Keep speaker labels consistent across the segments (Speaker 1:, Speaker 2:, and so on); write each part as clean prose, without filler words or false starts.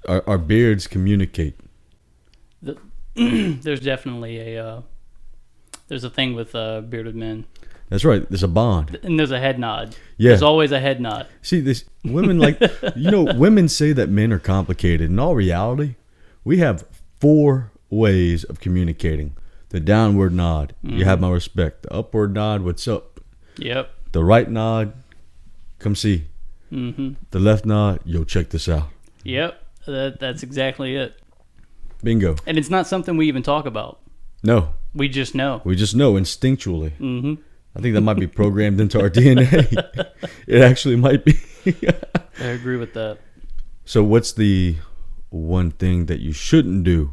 Speaker 1: our beards communicate.
Speaker 2: There's definitely there's a thing with bearded men.
Speaker 1: That's right. There's a bond.
Speaker 2: And there's a head nod.
Speaker 1: Yeah.
Speaker 2: There's always a head nod.
Speaker 1: See, this women women say that men are complicated. In all reality, we have 4 ways of communicating. The downward nod, you have my respect. The upward nod, what's up?
Speaker 2: Yep.
Speaker 1: The right nod, come see.
Speaker 2: Mm-hmm.
Speaker 1: The left nod, yo, check this out.
Speaker 2: Yep. That's exactly it.
Speaker 1: Bingo.
Speaker 2: And it's not something we even talk about.
Speaker 1: No.
Speaker 2: We just know.
Speaker 1: We just know instinctually.
Speaker 2: Mm-hmm.
Speaker 1: I think that might be programmed into our DNA. It actually might be.
Speaker 2: I agree with that.
Speaker 1: So what's the one thing that you shouldn't do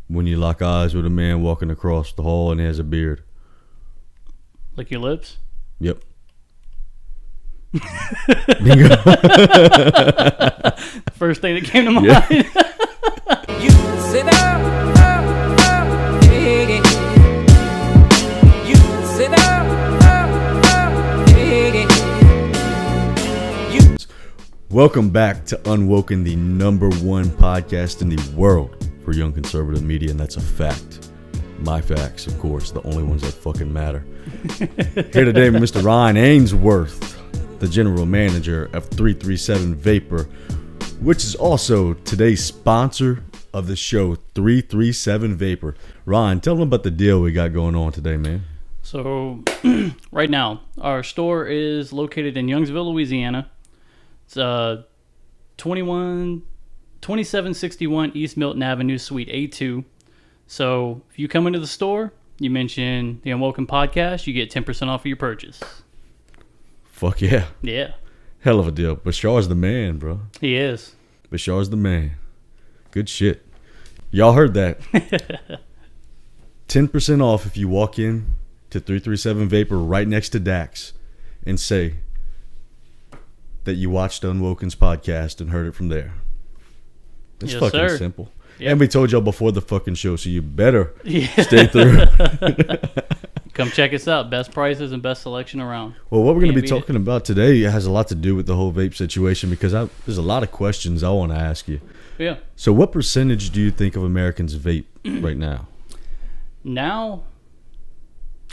Speaker 1: when you lock eyes with a man walking across the hall and he has a beard?
Speaker 2: Lick your lips?
Speaker 1: Yep. Bingo.
Speaker 2: First thing that came to mind.
Speaker 1: Yeah.
Speaker 3: You sit down, dig it. You sit down, dig it.
Speaker 1: Welcome back to Unwoken, the #1 podcast in the world for young conservative media, and that's a fact. My facts, of course, the only ones that fucking matter. Here today, Mr. Ryan Ainsworth, the general manager of 337 Vapor, which is also today's sponsor of the show, 337 Vapor. Ryan, tell them about the deal we got going on today, man.
Speaker 2: So, right now, our store is located in Youngsville, Louisiana. It's 2761 East Milton Avenue, Suite A2. So, if you come into the store, you mention the Unwoken podcast, you get 10% off of your purchase.
Speaker 1: Fuck yeah.
Speaker 2: Yeah,
Speaker 1: Hell of a deal. Bashar's the man, bro.
Speaker 2: he is.
Speaker 1: Bashar's the man. Good shit. Y'all heard that. 10% off if you walk in to 337 Vapor right next to Dax and say that you watched Unwoken's podcast and heard it from there. It's
Speaker 2: Yes,
Speaker 1: fucking
Speaker 2: sir.
Speaker 1: simple.
Speaker 2: Yep.
Speaker 1: And we told y'all before the fucking show, so you better
Speaker 2: Yeah.
Speaker 1: stay through.
Speaker 2: Come check us out. Best prices and best selection around.
Speaker 1: Well, what we're going to be
Speaker 2: Can't beat
Speaker 1: talking about today has a lot to do with the whole vape situation because there's a lot of questions I want to ask you.
Speaker 2: Yeah.
Speaker 1: So what percentage do you think of Americans vape right now?
Speaker 2: Now,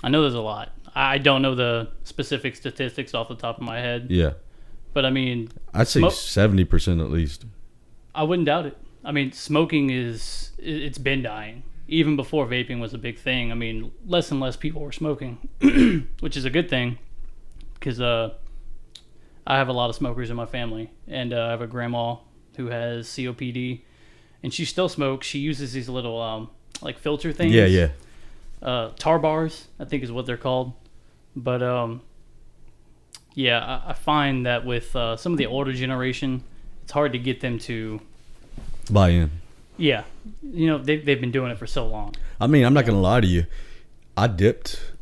Speaker 2: I know there's a lot. I don't know the specific statistics off the top of my head.
Speaker 1: Yeah.
Speaker 2: But I mean,
Speaker 1: I'd say 70% at least.
Speaker 2: I wouldn't doubt it. I mean, smoking it's been dying. Even before vaping was a big thing. I mean, less and less people were smoking, which is a good thing because I have a lot of smokers in my family. And I have a grandma who has COPD, and she still smokes. She uses these little like filter things.
Speaker 1: Yeah.
Speaker 2: Tar bars, I think is what they're called. But yeah, I find that with some of the older generation, it's hard to get them to
Speaker 1: Buy in.
Speaker 2: Yeah, you know, they've been doing it for so long.
Speaker 1: I mean, I'm not going to lie to you. I dipped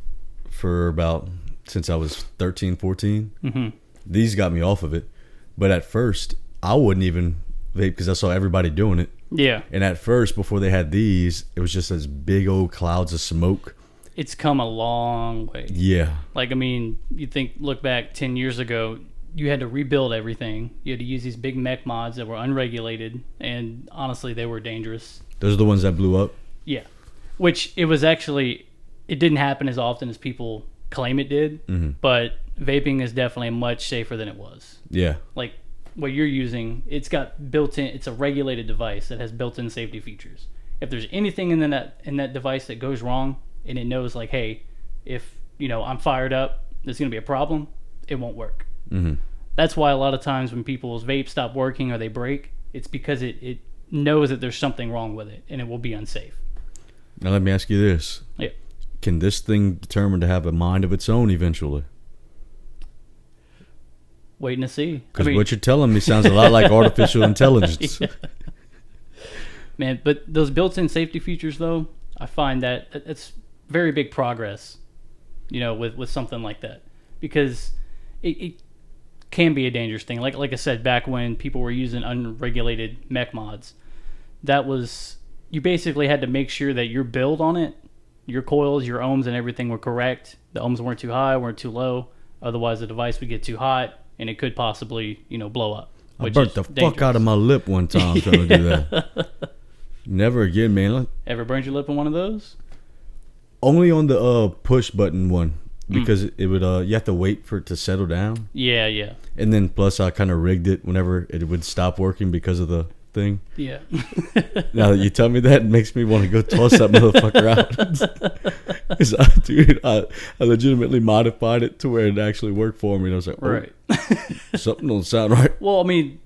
Speaker 1: for about since I was 13, 14.
Speaker 2: Mm-hmm.
Speaker 1: These got me off of it. But at first, I wouldn't even vape because I saw everybody doing it.
Speaker 2: Yeah.
Speaker 1: And at first, before they had these, it was just this big old clouds of smoke.
Speaker 2: It's come a long way.
Speaker 1: Yeah.
Speaker 2: Like, I mean, look back 10 years ago, you had to rebuild everything. You had to use these big mech mods that were unregulated, and honestly, they were dangerous.
Speaker 1: Those are the ones that blew up?
Speaker 2: Yeah. Which it didn't happen as often as people claim it did, but vaping is definitely much safer than it was.
Speaker 1: Yeah.
Speaker 2: Like, what you're using, it's a regulated device that has built-in safety features. If there's anything in that device that goes wrong, and it knows, like, hey, if, I'm fired up, there's going to be a problem, it won't work.
Speaker 1: Mm-hmm.
Speaker 2: That's why a lot of times when people's vapes stop working or they break, it's because it knows that there's something wrong with it and it will be unsafe.
Speaker 1: Now let me ask you this.
Speaker 2: Yeah.
Speaker 1: Can this thing determine to have a mind of its own eventually?
Speaker 2: Waiting to see.
Speaker 1: Because what you're telling me sounds a lot like artificial intelligence.
Speaker 2: Yeah. Man, but those built-in safety features, though, I find that it's very big progress, with something like that. Because it can be a dangerous thing. Like I said, back when people were using unregulated mech mods, you basically had to make sure that your build on it, your coils, your ohms, and everything were correct. The ohms weren't too high, weren't too low. Otherwise, the device would get too hot, and it could possibly, blow up.
Speaker 1: I burnt the fuck out of my lip one time trying to do that. Never again, man.
Speaker 2: Ever burned your lip on one of those?
Speaker 1: Only on the push button one, because it would you have to wait for it to settle down.
Speaker 2: Yeah.
Speaker 1: And then plus I kind of rigged it whenever it would stop working because of the thing.
Speaker 2: Yeah.
Speaker 1: Now that you tell me that, it makes me want to go toss that motherfucker out. 'Cause I legitimately modified it to where it actually worked for me. And I was like, oh,
Speaker 2: Right.
Speaker 1: something don't sound right.
Speaker 2: Well, I mean,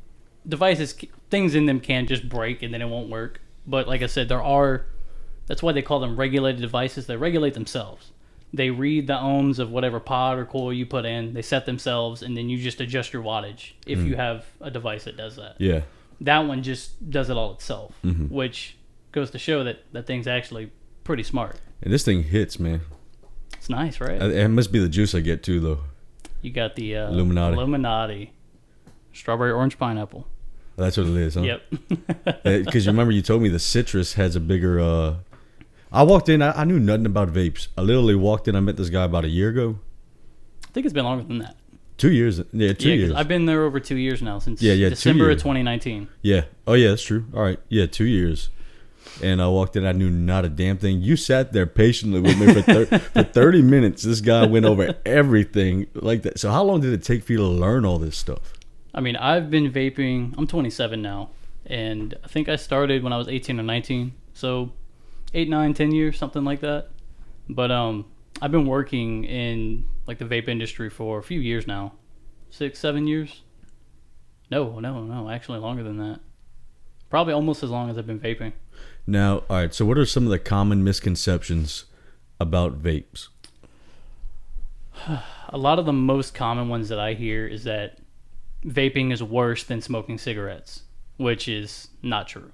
Speaker 2: devices, things in them can just break and then it won't work. But like I said, that's why they call them regulated devices. They regulate themselves. They read the ohms of whatever pod or coil you put in. They set themselves, and then you just adjust your wattage if you have a device that does that.
Speaker 1: Yeah.
Speaker 2: That one just does it all itself, which goes to show that that thing's actually pretty smart.
Speaker 1: And this thing hits, man.
Speaker 2: It's nice, right?
Speaker 1: It must be the juice I get too, though.
Speaker 2: You got the
Speaker 1: Illuminati.
Speaker 2: Strawberry orange pineapple.
Speaker 1: That's what it is, huh?
Speaker 2: Yep.
Speaker 1: Because you remember you told me the citrus has a bigger... I walked in, I knew nothing about vapes. I literally walked in, I met this guy about a year ago.
Speaker 2: I think it's been longer than that.
Speaker 1: 2 years. Yeah, 2 years.
Speaker 2: I've been there over 2 years now, since
Speaker 1: December
Speaker 2: 2 of 2019.
Speaker 1: Yeah. Oh, yeah, that's true. All right. Yeah, 2 years. And I walked in, I knew not a damn thing. You sat there patiently with me for 30 minutes. This guy went over everything like that. So how long did it take for you to learn all this stuff?
Speaker 2: I mean, I've been vaping. I'm 27 now. And I think I started when I was 18 or 19. So 8, 9, 10 years, something like that. But I've been working in like the vape industry for a few years now. 6, 7 years. No, actually longer than that. Probably almost as long as I've been vaping.
Speaker 1: Now, all right, so what are some of the common misconceptions about vapes?
Speaker 2: A lot of the most common ones that I hear is that vaping is worse than smoking cigarettes, which is not true.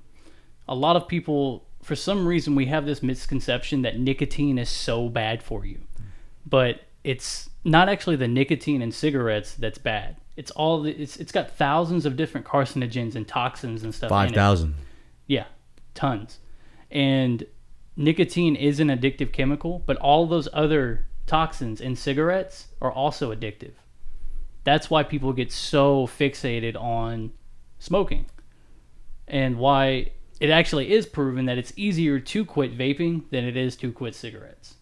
Speaker 2: A lot of people, for some reason, we have this misconception that nicotine is so bad for you. But it's not actually the nicotine in cigarettes that's bad. It's got thousands of different carcinogens and toxins and stuff.
Speaker 1: 5,000.
Speaker 2: Yeah, tons. And nicotine is an addictive chemical, but all those other toxins in cigarettes are also addictive. That's why people get so fixated on smoking, and why it actually is proven that it's easier to quit vaping than it is to quit cigarettes.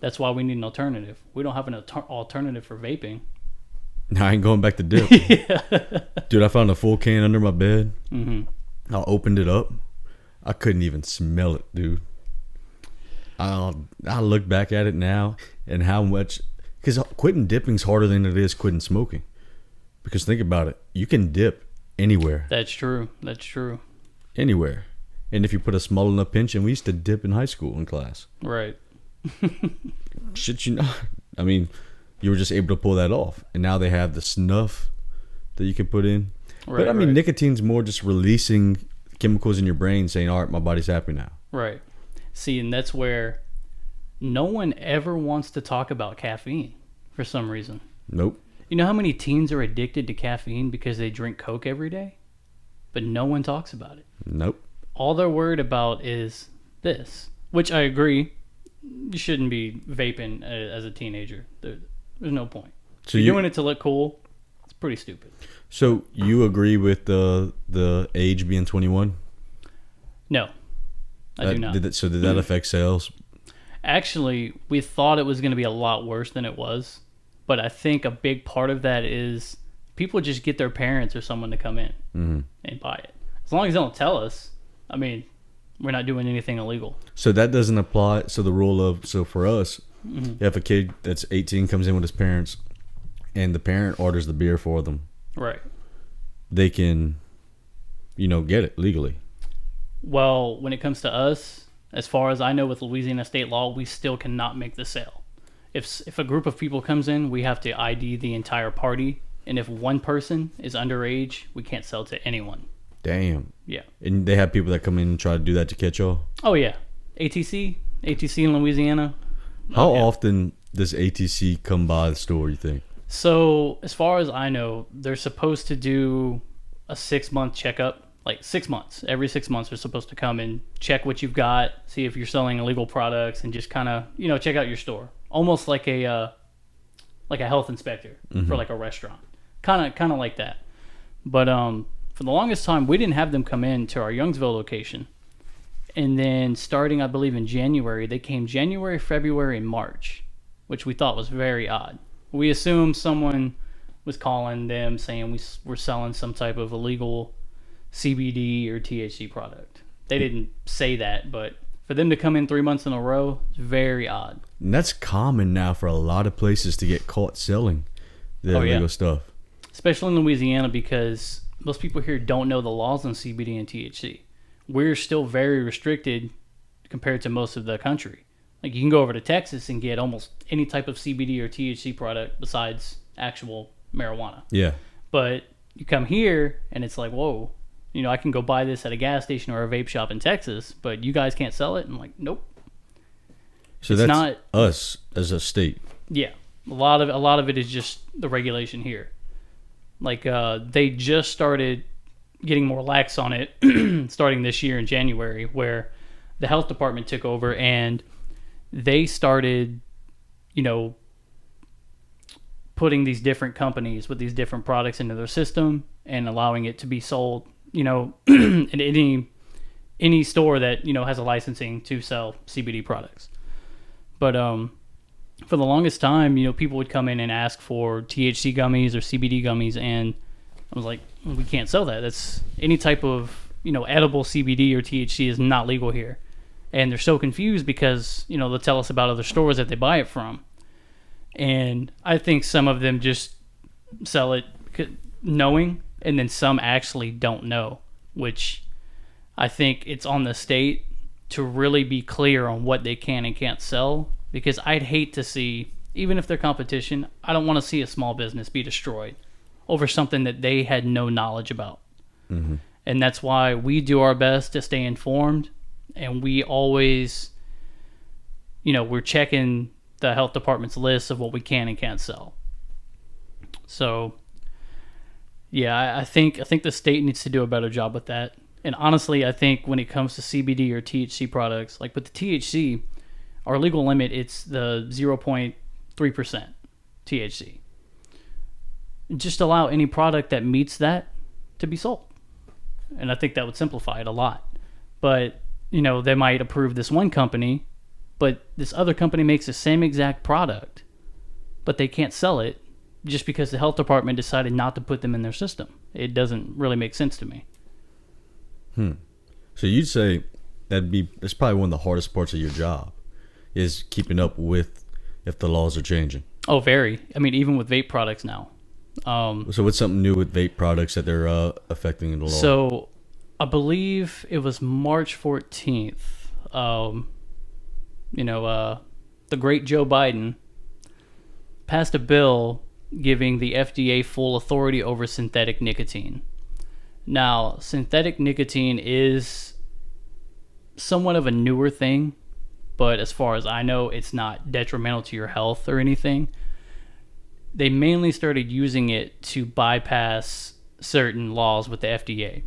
Speaker 2: That's why we need an alternative. We don't have an alternative for vaping.
Speaker 1: I ain't going back to dip. Dude, I found a full can under my bed. I opened it up. I couldn't even smell it, dude. I look back at it now and how much... Because quitting dipping's harder than it is quitting smoking. Because think about it. You can dip anywhere.
Speaker 2: That's true.
Speaker 1: Anywhere. And if you put a small enough pinch in, we used to dip in high school in class.
Speaker 2: Right.
Speaker 1: Shit, you know. I mean, you were just able to pull that off. And now they have the snuff that you can put in.
Speaker 2: Right,
Speaker 1: but I mean, nicotine's more just releasing chemicals in your brain saying, all right, my body's happy now.
Speaker 2: Right. See, and that's where no one ever wants to talk about caffeine for some reason.
Speaker 1: Nope.
Speaker 2: You know how many teens are addicted to caffeine because they drink Coke every day? But no one talks about it.
Speaker 1: Nope.
Speaker 2: All they're worried about is this, which I agree. You shouldn't be vaping as a teenager. There's no point. So you're doing it to look cool. It's pretty stupid.
Speaker 1: So you agree with the age being 21?
Speaker 2: No, I do not.
Speaker 1: Did that affect sales?
Speaker 2: Actually, we thought it was going to be a lot worse than it was. But I think a big part of that is people just get their parents or someone to come in and buy it. As long as they don't tell us, I mean, we're not doing anything illegal.
Speaker 1: So that doesn't apply. So the rule of, so for us, if a kid that's 18 comes in with his parents and the parent orders the beer for them,
Speaker 2: right,
Speaker 1: they can, get it legally.
Speaker 2: Well, when it comes to us, as far as I know with Louisiana state law, we still cannot make the sale. If a group of people comes in, we have to ID the entire party. And if one person is underage, we can't sell to anyone.
Speaker 1: Damn.
Speaker 2: Yeah.
Speaker 1: And they have people that come in and try to do that to catch y'all?
Speaker 2: Oh, yeah. ATC in Louisiana.
Speaker 1: How often does ATC come by the store, you think?
Speaker 2: So, as far as I know, they're supposed to do a 6-month checkup. Like 6 months. Every 6 months they're supposed to come and check what you've got, see if you're selling illegal products, and just kind of, check out your store. Almost like a health inspector for like a restaurant. Kind of like that. But for the longest time, we didn't have them come in to our Youngsville location. And then starting, I believe, in January, they came January, February, and March, which we thought was very odd. We assumed someone was calling them saying we were selling some type of illegal CBD or THC product. They didn't say that, but for them to come in 3 months in a row, it's very odd.
Speaker 1: And that's common now for a lot of places to get caught selling the illegal stuff.
Speaker 2: Especially in Louisiana, because most people here don't know the laws on CBD and THC. We're still very restricted compared to most of the country. Like, you can go over to Texas and get almost any type of CBD or THC product besides actual marijuana.
Speaker 1: Yeah.
Speaker 2: But you come here and it's like, whoa, you know, I can go buy this at a gas station or a vape shop in Texas, but you guys can't sell it? And I'm like, nope.
Speaker 1: So it's that's not us as a state.
Speaker 2: Yeah. A lot of it is just the regulation here. Like, they just started getting more lax on it starting this year in January, where the health department took over and they started, you know, putting these different companies with these different products into their system and allowing it to be sold, you know, in any store that, you know, has a licensing to sell CBD products. But for the longest time, you know, people would come in and ask for THC gummies or CBD gummies, and I was like, well, we can't sell that. That's any type of, you know, edible CBD or THC is not legal here. And they're so confused because, you know, they'll tell us about other stores that they buy it from. And I think some of them just sell it knowing, and then some actually don't know, which I think it's on the state to really be clear on what they can and can't sell, because I'd hate to see, even if they're competition, I don't want to see a small business be destroyed over something that they had no knowledge about. Mm-hmm. And that's why we do our best to stay informed, and we always, you know, we're checking the health department's list of what we can and can't sell. So, yeah, I think the state needs to do a better job with that. And honestly, I think when it comes to CBD or THC products, like with the THC, our legal limit, it's the 0.3% THC. Just allow any product that meets that to be sold. And I think that would simplify it a lot. But, you know, they might approve this one company, but this other company makes the same exact product, but they can't sell it just because the health department decided not to put them in their system. It doesn't really make sense to me.
Speaker 1: So you'd say that's probably one of the hardest parts of your job, is keeping up with if the laws are changing.
Speaker 2: Oh, very. I mean, even with vape products now.
Speaker 1: So what's something new with vape products that they're affecting in the law?
Speaker 2: So I believe it was March 14th. The great Joe Biden passed a bill giving the FDA full authority over synthetic nicotine. Now, synthetic nicotine is somewhat of a newer thing, but as far as I know, it's not detrimental to your health or anything. They mainly started using it to bypass certain laws with the FDA.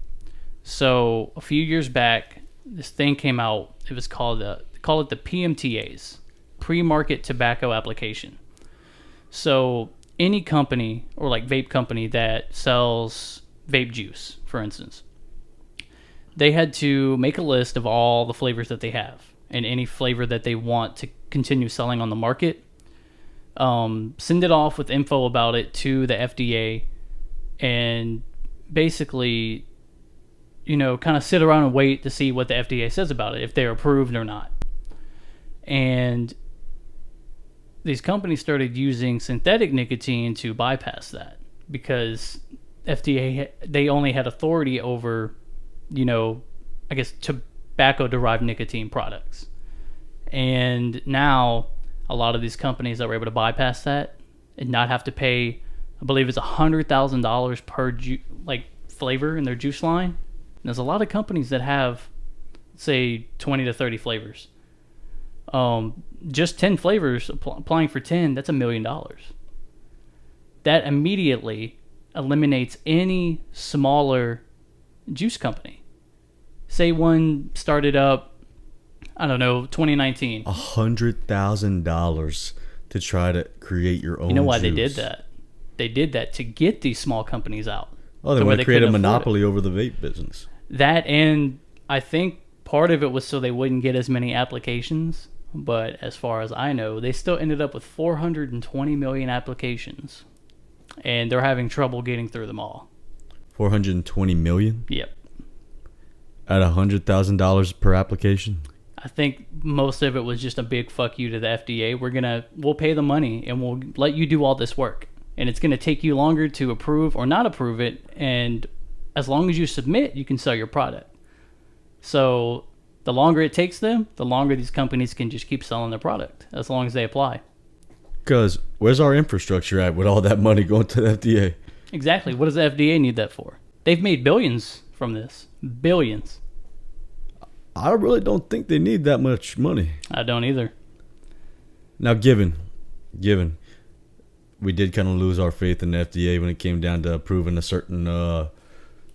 Speaker 2: So a few years back, this thing came out. It was called they call it the PMTAs, pre-market tobacco application. So any company or like vape company that sells vape juice, for instance, they had to make a list of all the flavors that they have and any flavor that they want to continue selling on the market. Send it off with info about it to the FDA, and basically, you know, kind of sit around and wait to see what the FDA says about it, if they're approved or not. And these companies started using synthetic nicotine to bypass that, because FDA, they only had authority over, you know, I guess tobacco-derived nicotine products. And now a lot of these companies that were able to bypass that and not have to pay, I believe it's $100,000 per flavor in their juice line. And there's a lot of companies that have, say, 20 to 30 flavors. Just 10 flavors, applying for 10, that's $1 million. That immediately eliminates any smaller juice company. Say one started up, I don't know, 2019.
Speaker 1: $100,000 to try to create your own.
Speaker 2: You know why
Speaker 1: juice.
Speaker 2: they did that? They did that to get these small companies out.
Speaker 1: Oh, they
Speaker 2: to where
Speaker 1: want to create a
Speaker 2: couldn't afford it.
Speaker 1: monopoly over the vape business.
Speaker 2: That, and I think part of it was so they wouldn't get as many applications. But as far as I know, they still ended up with 420 million applications. And they're having trouble getting through them all.
Speaker 1: 420 million?
Speaker 2: Yep.
Speaker 1: At $100,000 per application?
Speaker 2: I think most of it was just a big fuck you to the FDA. We'll pay the money and we'll let you do all this work. And it's going to take you longer to approve or not approve it. And as long as you submit, you can sell your product. So the longer it takes them, the longer these companies can just keep selling their product, as long as they apply.
Speaker 1: Because where's our infrastructure at with all that money going to the FDA?
Speaker 2: Exactly. What does the FDA need that for? They've made billions from this. Billions.
Speaker 1: I really don't think they need that much money.
Speaker 2: I don't either.
Speaker 1: Now, given we did kind of lose our faith in the FDA when it came down to approving a certain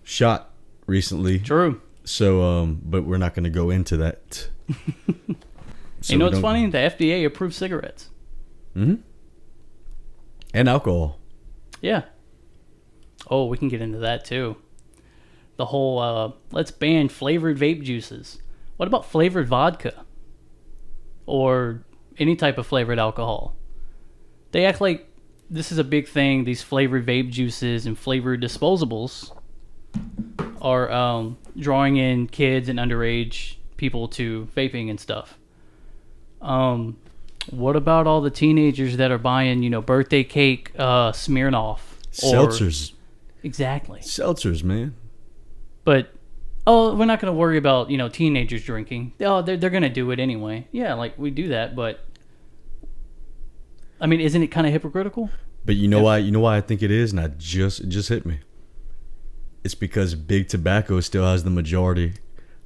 Speaker 1: shot recently.
Speaker 2: True.
Speaker 1: So, but we're not going to go into that. So
Speaker 2: you know what's funny? The FDA approved cigarettes.
Speaker 1: Mm-hmm. And alcohol.
Speaker 2: Yeah. Oh, we can get into that too. The whole, let's ban flavored vape juices. What about flavored vodka? Or any type of flavored alcohol? They act like this is a big thing. These flavored vape juices and flavored disposables are drawing in kids and underage people to vaping and stuff. What about all the teenagers that are buying, birthday cake Smirnoff?
Speaker 1: Seltzers.
Speaker 2: Exactly.
Speaker 1: Seltzers, man.
Speaker 2: But, we're not going to worry about, teenagers drinking. Oh, they're going to do it anyway. Yeah, like, we do that, but, I mean, isn't it kind of hypocritical?
Speaker 1: But you know why? You know why I think it is? And it just hit me. It's because big tobacco still has the majority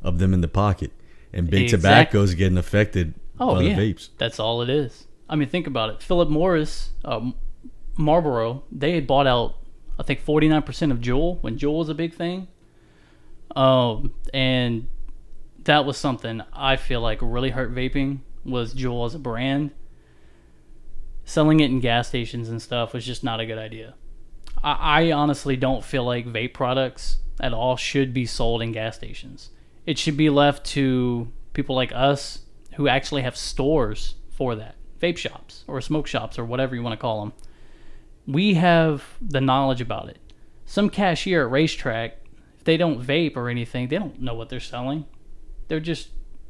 Speaker 1: of them in the pocket. And big tobacco is getting affected by the vapes.
Speaker 2: That's all it is. I mean, think about it. Philip Morris, Marlboro, they had bought out, I think, 49% of Juul when Juul was a big thing. And that was something I feel like really hurt vaping, was Juul as a brand. Selling it in gas stations and stuff was just not a good idea. I honestly don't feel like vape products at all should be sold in gas stations. It should be left to people like us who actually have stores for that. Vape shops or smoke shops or whatever you want to call them. We have the knowledge about it. Some cashier at racetrack, if they don't vape or anything, they don't know what they're selling. They're just,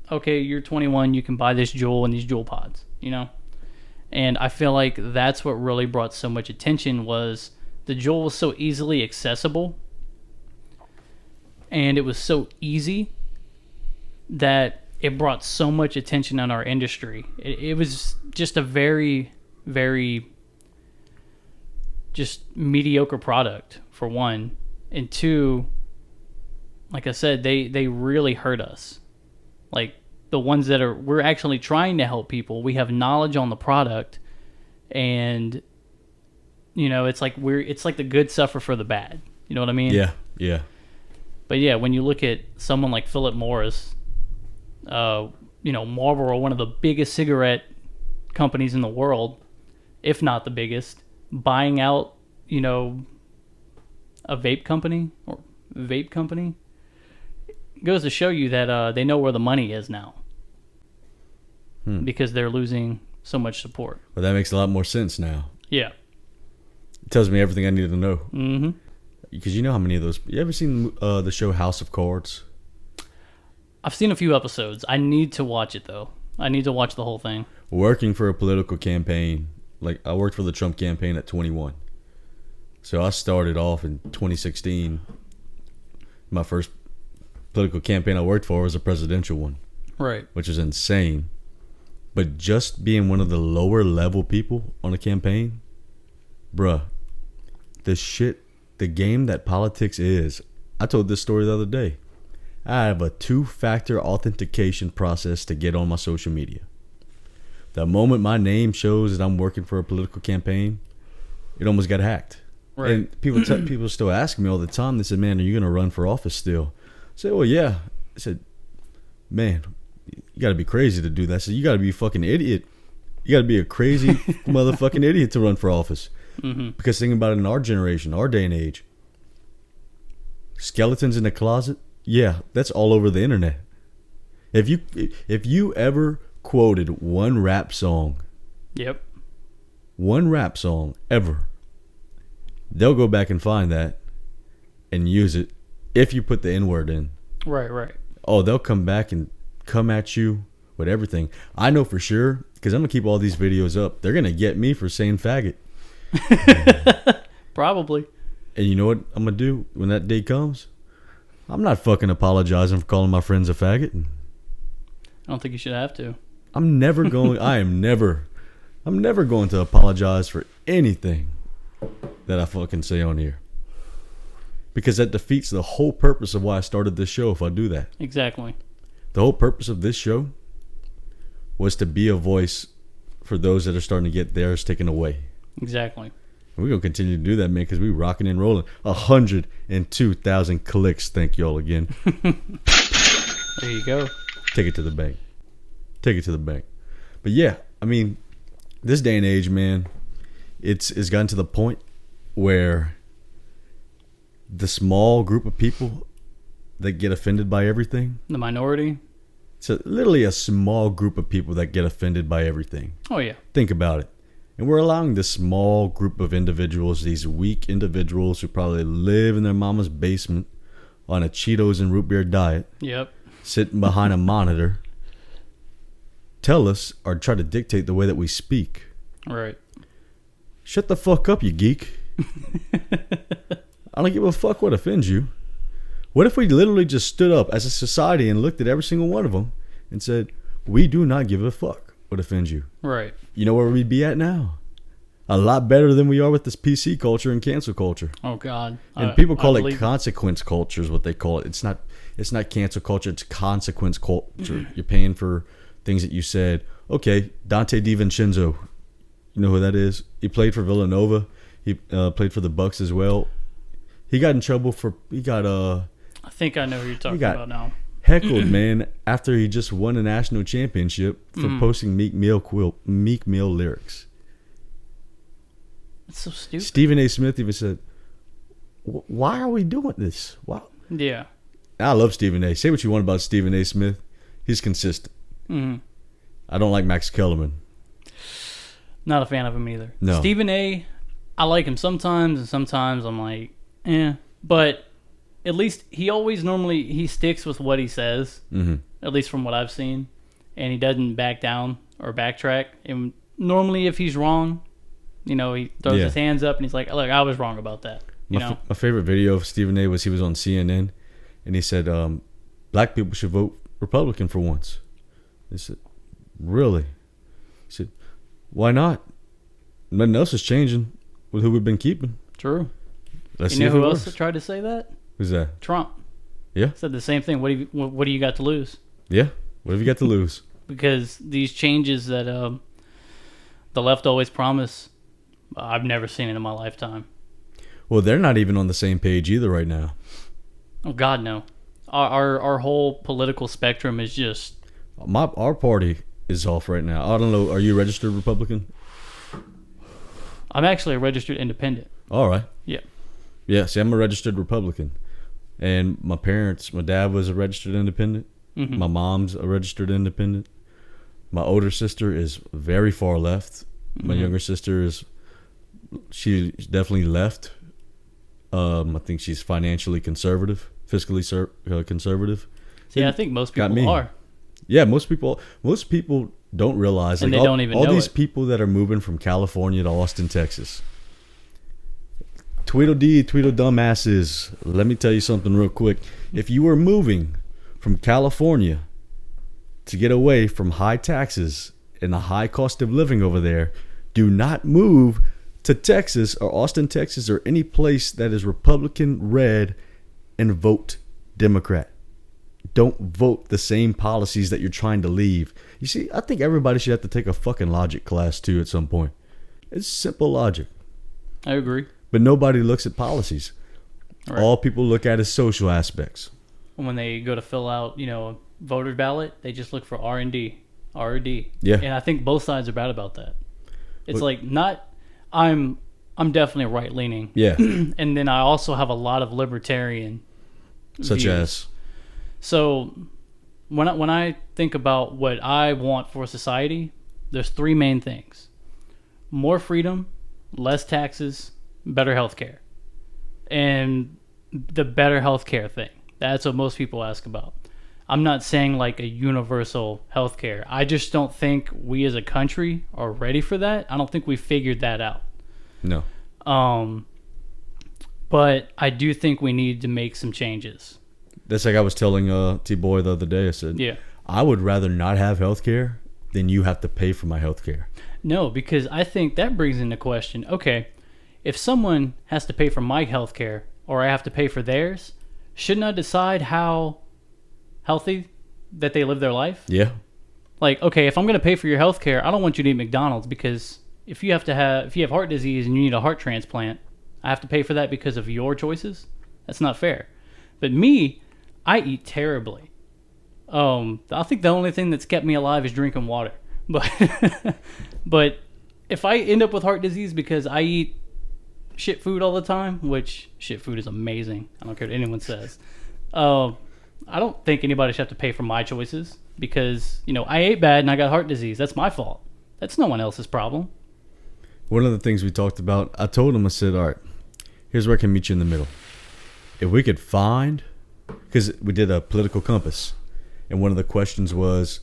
Speaker 2: okay, you're 21, you can buy this Juul and these Juul pods, And I feel like that's what really brought so much attention, was the Juul was so easily accessible and it was so easy that it brought so much attention on our industry. It was just a very, very just mediocre product, for one. And two, like I said, they really hurt us. Like the ones that we're actually trying to help people. We have knowledge on the product, and it's like the good suffer for the bad. You know what I mean?
Speaker 1: Yeah.
Speaker 2: But yeah, when you look at someone like Philip Morris, Marlboro, one of the biggest cigarette companies in the world, if not the biggest, buying out, a vape company, goes to show you that they know where the money is now. Because they're losing so much support.
Speaker 1: Well, that makes a lot more sense now.
Speaker 2: Yeah.
Speaker 1: It tells me everything I need to know.
Speaker 2: Mm-hmm.
Speaker 1: Because you know how many of those... You ever seen the show House of Cards?
Speaker 2: I've seen a few episodes. I need to watch it, though. I need to watch the whole thing.
Speaker 1: Working for a political campaign. Like, I worked for the Trump campaign at 21. So I started off in 2016. My first political campaign I worked for was a presidential one. Right. Which is insane. But just being one of the lower level people on a campaign, bruh, the game that politics is. I told this story the other day. I have a 2-factor authentication process to get on my social media. The moment my name shows that I'm working for a political campaign, it almost got hacked. Right. And people still ask me all the time. They said, "Man, are you going to run for office still?" I said, "Well, yeah." I said, "Man, you got to be crazy to do that." I said, "You got to be a fucking idiot. You got to be a crazy motherfucking idiot to run for office." Mm-hmm. Because think about it, in our generation, our day and age, Skeletons in the closet? Yeah, that's all over the internet. If you ever quoted one rap song ever, they'll go back and find that and use it if you put the N-word in.
Speaker 2: Right.
Speaker 1: Oh, they'll come back and come at you with everything. I know for sure, because I'm going to keep all these videos up. They're going to get me for saying faggot.
Speaker 2: Probably.
Speaker 1: And you know what I'm going to do when that day comes? I'm not fucking apologizing for calling my friends a faggot.
Speaker 2: I don't think you should have to.
Speaker 1: I'm never going to apologize for anything that I fucking say on here. Because that defeats the whole purpose of why I started this show if I do that.
Speaker 2: Exactly.
Speaker 1: The whole purpose of this show was to be a voice for those that are starting to get theirs taken away.
Speaker 2: Exactly.
Speaker 1: And we're going to continue to do that, man, because we're rocking and rolling. 102,000 clicks. Thank y'all again.
Speaker 2: There you go.
Speaker 1: Take it to the bank. But yeah, I mean, this day and age, man, it's gotten to the point where the small group of people that get offended by everything.
Speaker 2: The minority.
Speaker 1: So literally a small group of people that get offended by everything.
Speaker 2: Oh, yeah.
Speaker 1: Think about it. And we're allowing this small group of individuals, these weak individuals who probably live in their mama's basement on a Cheetos and root beer diet.
Speaker 2: Yep.
Speaker 1: Sitting behind a monitor, tell us or try to dictate the way that we speak.
Speaker 2: Right.
Speaker 1: Shut the fuck up, you geek. I don't give a fuck what offends you. What if we literally just stood up as a society and looked at every single one of them and said, we do not give a fuck what offends you?
Speaker 2: Right.
Speaker 1: You know where we'd be at now? A lot better than we are with this PC culture and cancel culture.
Speaker 2: Oh, God.
Speaker 1: And people call it consequence culture is what they call it. It's not cancel culture. It's consequence culture. You're paying for things that you said. Okay, Dante DiVincenzo. You know who that is? He played for Villanova. He played for the Bucks as well. He got in trouble for...
Speaker 2: I think I know who you're talking about now.
Speaker 1: Heckled, man, after he just won a national championship for posting Meek Mill lyrics.
Speaker 2: That's so stupid.
Speaker 1: Stephen A. Smith even said, why are we doing this? Why?
Speaker 2: Yeah.
Speaker 1: I love Stephen A. Say what you want about Stephen A. Smith. He's consistent.
Speaker 2: Mm-hmm.
Speaker 1: I don't like Max Kellerman.
Speaker 2: Not a fan of him either.
Speaker 1: No.
Speaker 2: Stephen A., I like him sometimes, and sometimes I'm like, But at least he sticks with what he says, at least from what I've seen. And he doesn't back down or backtrack. And normally if he's wrong, he throws his hands up and he's like, look, I was wrong about that.
Speaker 1: My favorite video of Stephen A. was he was on CNN and he said, black people should vote Republican for once. They said, really? He said, why not? Nothing else is changing with who we've been keeping.
Speaker 2: True.
Speaker 1: Let's
Speaker 2: you know who else tried to say that?
Speaker 1: Who's that?
Speaker 2: Trump.
Speaker 1: Yeah.
Speaker 2: Said the same thing. What do you got to lose?
Speaker 1: Yeah. What have you got to lose?
Speaker 2: Because these changes that the left always promise, I've never seen it in my lifetime.
Speaker 1: Well, they're not even on the same page either right now.
Speaker 2: Oh God, no. Our whole political spectrum is just...
Speaker 1: Our party is off right now. I don't know. Are you a registered Republican?
Speaker 2: I'm actually a registered independent.
Speaker 1: All right.
Speaker 2: Yeah.
Speaker 1: Yeah, see, I'm a registered Republican. And my dad was a registered independent. Mm-hmm. My mom's a registered independent. My older sister is very far left. My younger sister she's definitely left. I think she's financially conservative, fiscally conservative.
Speaker 2: See, I think most people are.
Speaker 1: Yeah, most people don't realize.
Speaker 2: And they don't even know
Speaker 1: all these
Speaker 2: it.
Speaker 1: people that are moving from California to Austin, Texas. Tweedledee, dumbasses. Let me tell you something real quick. If you were moving from California to get away from high taxes and the high cost of living over there, do not move to Texas or Austin, Texas, or any place that is Republican red and vote Democrat. Don't vote the same policies that you're trying to leave. You see, I think everybody should have to take a fucking logic class too at some point. It's simple logic.
Speaker 2: I agree.
Speaker 1: But nobody looks at policies.
Speaker 2: Right.
Speaker 1: All people look at is social aspects.
Speaker 2: When they go to fill out, a voter ballot, they just look for R&D.
Speaker 1: Yeah.
Speaker 2: And I think both sides are bad about that. It's I'm definitely right leaning.
Speaker 1: Yeah.
Speaker 2: And then I also have a lot of libertarian
Speaker 1: Such
Speaker 2: views.
Speaker 1: as?
Speaker 2: So when I think about what I want for society, there's three main things: more freedom, less taxes, better healthcare. And the better healthcare thing, that's what most people ask about. I'm not saying like a universal healthcare. I just don't think we as a country are ready for that. I don't think we figured that out.
Speaker 1: No.
Speaker 2: But I do think we need to make some changes.
Speaker 1: That's like I was telling T-Boy the other day. I said,
Speaker 2: Yeah.
Speaker 1: I would rather not have health care than you have to pay for my health care.
Speaker 2: No, because I think that brings into question, okay, if someone has to pay for my health care or I have to pay for theirs, shouldn't I decide how healthy that they live their life?
Speaker 1: Yeah.
Speaker 2: Like, okay, if I'm going to pay for your health care, I don't want you to eat McDonald's, because if you have heart disease and you need a heart transplant, I have to pay for that because of your choices? That's not fair. But me, I eat terribly. I think the only thing that's kept me alive is drinking water. But if I end up with heart disease because I eat shit food all the time, which shit food is amazing, I don't care what anyone says, I don't think anybody should have to pay for my choices, because, I ate bad and I got heart disease. That's my fault. That's no one else's problem.
Speaker 1: One of the things we talked about, I told him, I said, all right, here's where I can meet you in the middle. If we could find, because we did a political compass, and one of the questions was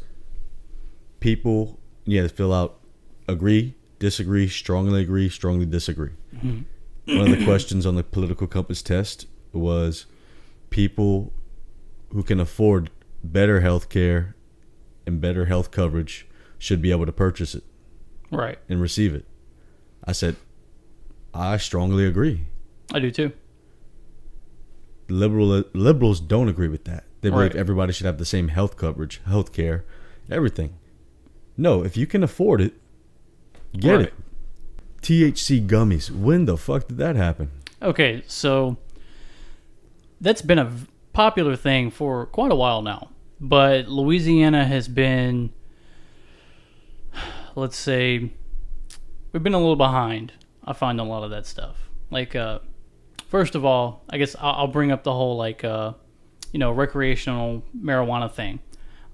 Speaker 1: people, you had to fill out agree, disagree, strongly disagree. Mm-hmm. One of the questions on the political compass test was people who can afford better health care and better health coverage should be able to purchase it.
Speaker 2: Right.
Speaker 1: And receive it. I said, I strongly agree.
Speaker 2: I do too.
Speaker 1: Liberals don't agree with that. They believe
Speaker 2: Right.
Speaker 1: everybody should have the same health coverage, health care, everything. No, if you can afford it, get
Speaker 2: Right.
Speaker 1: it. THC gummies. When the fuck did that happen?
Speaker 2: Okay, so that's been a popular thing for quite a while now. But Louisiana has been, let's say, we've been a little behind, I find, a lot of that stuff. Like, first of all, I guess I'll bring up the whole, recreational marijuana thing.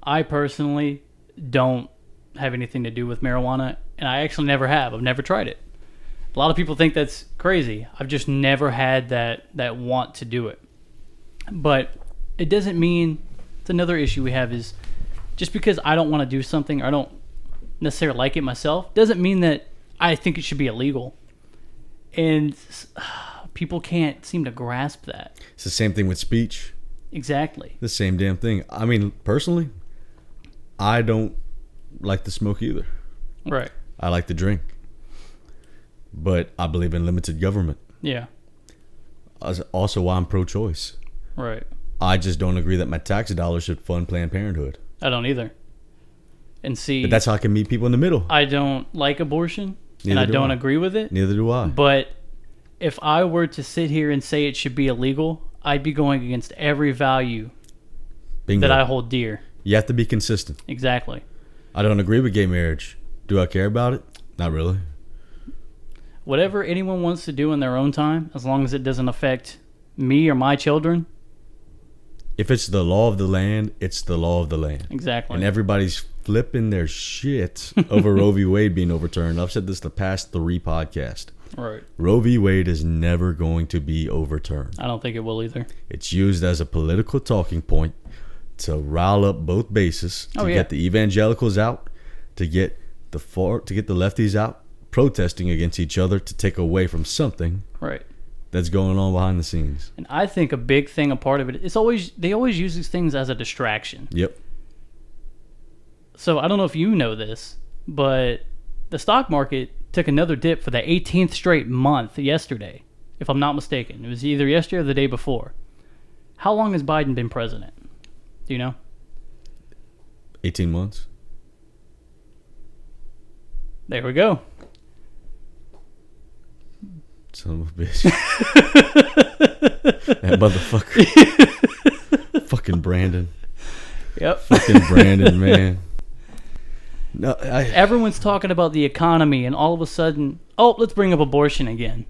Speaker 2: I personally don't have anything to do with marijuana, and I actually never have. I've never tried it. A lot of people think that's crazy. I've just never had that want to do it. But it doesn't mean, it's another issue we have, is just because I don't want to do something, or I don't necessarily like it myself, doesn't mean that I think it should be illegal. And people can't seem to grasp that.
Speaker 1: It's the same thing with speech.
Speaker 2: Exactly.
Speaker 1: The same damn thing. I mean, personally, I don't like to smoke either.
Speaker 2: Right.
Speaker 1: I like to drink. But I believe in limited government.
Speaker 2: Yeah.
Speaker 1: Also why I'm pro-choice.
Speaker 2: Right.
Speaker 1: I just don't agree that my tax dollars should fund Planned Parenthood.
Speaker 2: I don't either. And see,
Speaker 1: But that's how I can meet people in the middle.
Speaker 2: I don't like abortion,
Speaker 1: Neither
Speaker 2: and I
Speaker 1: do
Speaker 2: don't
Speaker 1: I.
Speaker 2: agree with it.
Speaker 1: Neither do I.
Speaker 2: But if I were to sit here and say it should be illegal, I'd be going against every value
Speaker 1: Bingo.
Speaker 2: that I hold dear.
Speaker 1: You have to be consistent.
Speaker 2: Exactly.
Speaker 1: I don't agree with gay marriage. Do I care about it? Not really.
Speaker 2: Whatever anyone wants to do in their own time, as long as it doesn't affect me or my children.
Speaker 1: If it's the law of the land, it's the law of the land.
Speaker 2: Exactly.
Speaker 1: And everybody's flipping their shit over Roe v. Wade being overturned. I've said this the past 3 podcasts.
Speaker 2: Right.
Speaker 1: Roe v. Wade is never going to be overturned.
Speaker 2: I don't think it will either.
Speaker 1: It's used as a political talking point to rile up both bases, to get the evangelicals out, to get the lefties out protesting against each other, to take away from something
Speaker 2: Right.
Speaker 1: that's going on behind the scenes.
Speaker 2: And I think a big thing, a part of it, they always use these things as a distraction.
Speaker 1: Yep.
Speaker 2: So I don't know if you know this, but the stock market took another dip for the 18th straight month yesterday, if I'm not mistaken. It was either yesterday or the day before. How long has Biden been president? Do you know?
Speaker 1: 18 months.
Speaker 2: There we go.
Speaker 1: Son of a bitch. That motherfucker. Fucking Brandon.
Speaker 2: Yep.
Speaker 1: Fucking Brandon, man. No,
Speaker 2: Everyone's talking about the economy, and all of a sudden, let's bring up abortion again.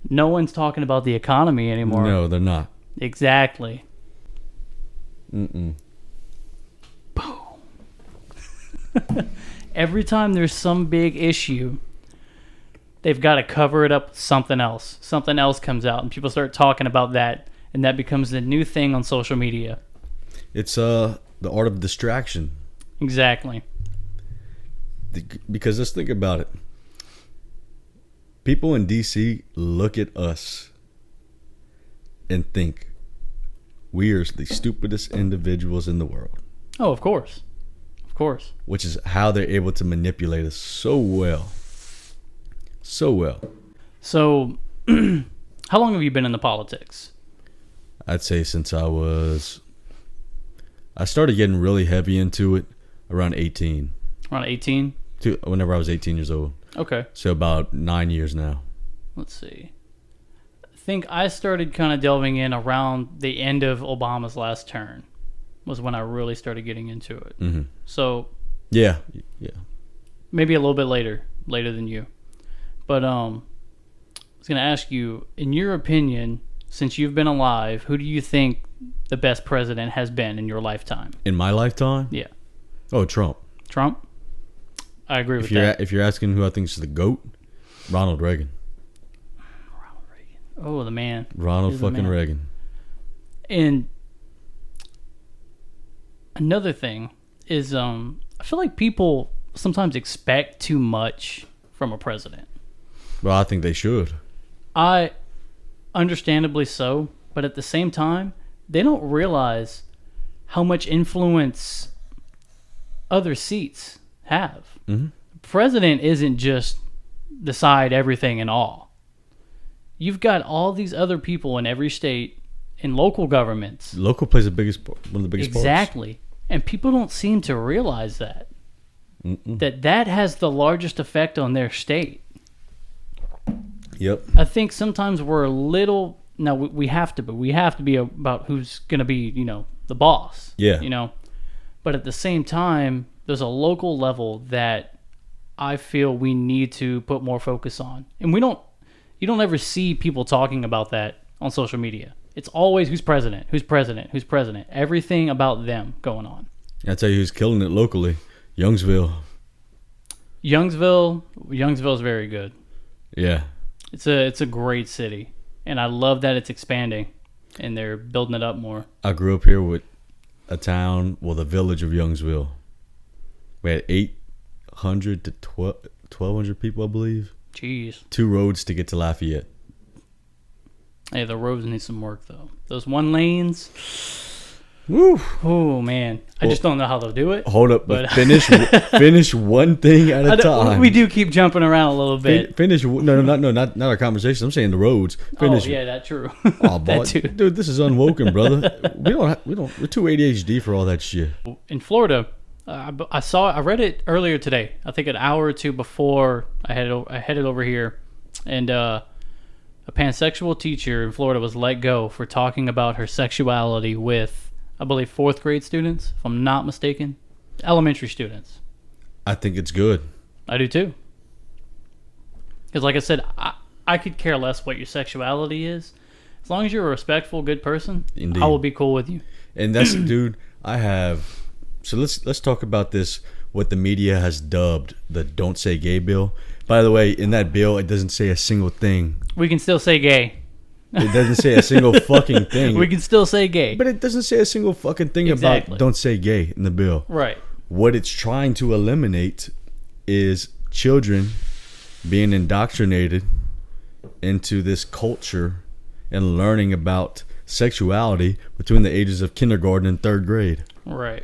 Speaker 2: No one's talking about the economy anymore.
Speaker 1: No, they're not.
Speaker 2: Exactly.
Speaker 1: Mm-mm.
Speaker 2: Boom. Every time there's some big issue, they've got to cover it up with something else. Something else comes out, and people start talking about that, and that becomes the new thing on social media.
Speaker 1: It's the art of distraction.
Speaker 2: Exactly.
Speaker 1: Because let's think about it. People in DC look at us and think we are the stupidest individuals in the world.
Speaker 2: Oh, of course. Of course.
Speaker 1: Which is how they're able to manipulate us so well. So well.
Speaker 2: So, how long have you been in the politics?
Speaker 1: I'd say since I started getting really heavy into it around 18.
Speaker 2: Around 18?
Speaker 1: Whenever I was 18 years old.
Speaker 2: Okay.
Speaker 1: So about 9 years now.
Speaker 2: Let's see. I think I started kind of delving in around the end of Obama's last term was when I really started getting into it.
Speaker 1: Mm-hmm.
Speaker 2: So
Speaker 1: yeah,
Speaker 2: maybe a little bit later than you. But I was going to ask you, in your opinion, since you've been alive, who do you think the best president has been in your lifetime?
Speaker 1: In my lifetime?
Speaker 2: Yeah.
Speaker 1: Oh, Trump.
Speaker 2: Trump? I agree with that.
Speaker 1: If you're asking who I think is the GOAT, Ronald Reagan.
Speaker 2: Ronald Reagan. Oh, the man.
Speaker 1: Ronald
Speaker 2: He's the
Speaker 1: fucking
Speaker 2: man.
Speaker 1: Reagan.
Speaker 2: And another thing is I feel like people sometimes expect too much from a president.
Speaker 1: Well, I think they should.
Speaker 2: I understandably so, but at the same time, they don't realize how much influence other seats have.
Speaker 1: Mm-hmm.
Speaker 2: The president isn't just decide everything and all. You've got all these other people in every state, in local governments.
Speaker 1: Local plays one of the biggest parts.
Speaker 2: Exactly. And people don't seem to realize that.
Speaker 1: Mm-mm.
Speaker 2: That has the largest effect on their state.
Speaker 1: Yep.
Speaker 2: I think sometimes we're a little... Now, we have to be about who's going to be, the boss.
Speaker 1: Yeah.
Speaker 2: But at the same time, there's a local level that I feel we need to put more focus on. And you don't ever see people talking about that on social media. It's always who's president. Everything about them going on.
Speaker 1: I'll tell you who's killing it locally. Youngsville.
Speaker 2: Youngsville's very good.
Speaker 1: Yeah.
Speaker 2: It's a great city. And I love that it's expanding and they're building it up more.
Speaker 1: I grew up here with the village of Youngsville. We had 800 to 1,200 people, I believe.
Speaker 2: Jeez.
Speaker 1: 2 roads to get to Lafayette.
Speaker 2: Hey, the roads need some work, though. Those 1 lanes.
Speaker 1: Woo.
Speaker 2: Oh, man. I just don't know how they'll do it.
Speaker 1: Hold up. But finish one thing at a time.
Speaker 2: We do keep jumping around a little bit.
Speaker 1: Not our conversation. I'm saying the roads. Finish.
Speaker 2: Oh, yeah, that's true.
Speaker 1: Oh,
Speaker 2: that too.
Speaker 1: Dude, this is unwoken, brother. We're too ADHD for all that shit.
Speaker 2: In Florida, I read it earlier today. I think an hour or two before I headed over here, and a pansexual teacher in Florida was let go for talking about her sexuality with, I believe, 4th grade students, if I'm not mistaken. Elementary students.
Speaker 1: I think it's good.
Speaker 2: I do too. Because like I said, I could care less what your sexuality is. As long as you're a respectful, good person,
Speaker 1: Indeed.
Speaker 2: I will be cool with you.
Speaker 1: And that's, dude, so let's talk about this, what the media has dubbed the Don't Say Gay bill. By the way, in that bill, it doesn't say a single thing.
Speaker 2: We can still say gay.
Speaker 1: It doesn't say a single fucking thing.
Speaker 2: We can still say gay.
Speaker 1: But it doesn't say a single fucking thing
Speaker 2: Exactly.
Speaker 1: about Don't Say Gay in the bill.
Speaker 2: Right.
Speaker 1: What it's trying to eliminate is children being indoctrinated into this culture and learning about sexuality between the ages of kindergarten and 3rd grade.
Speaker 2: Right.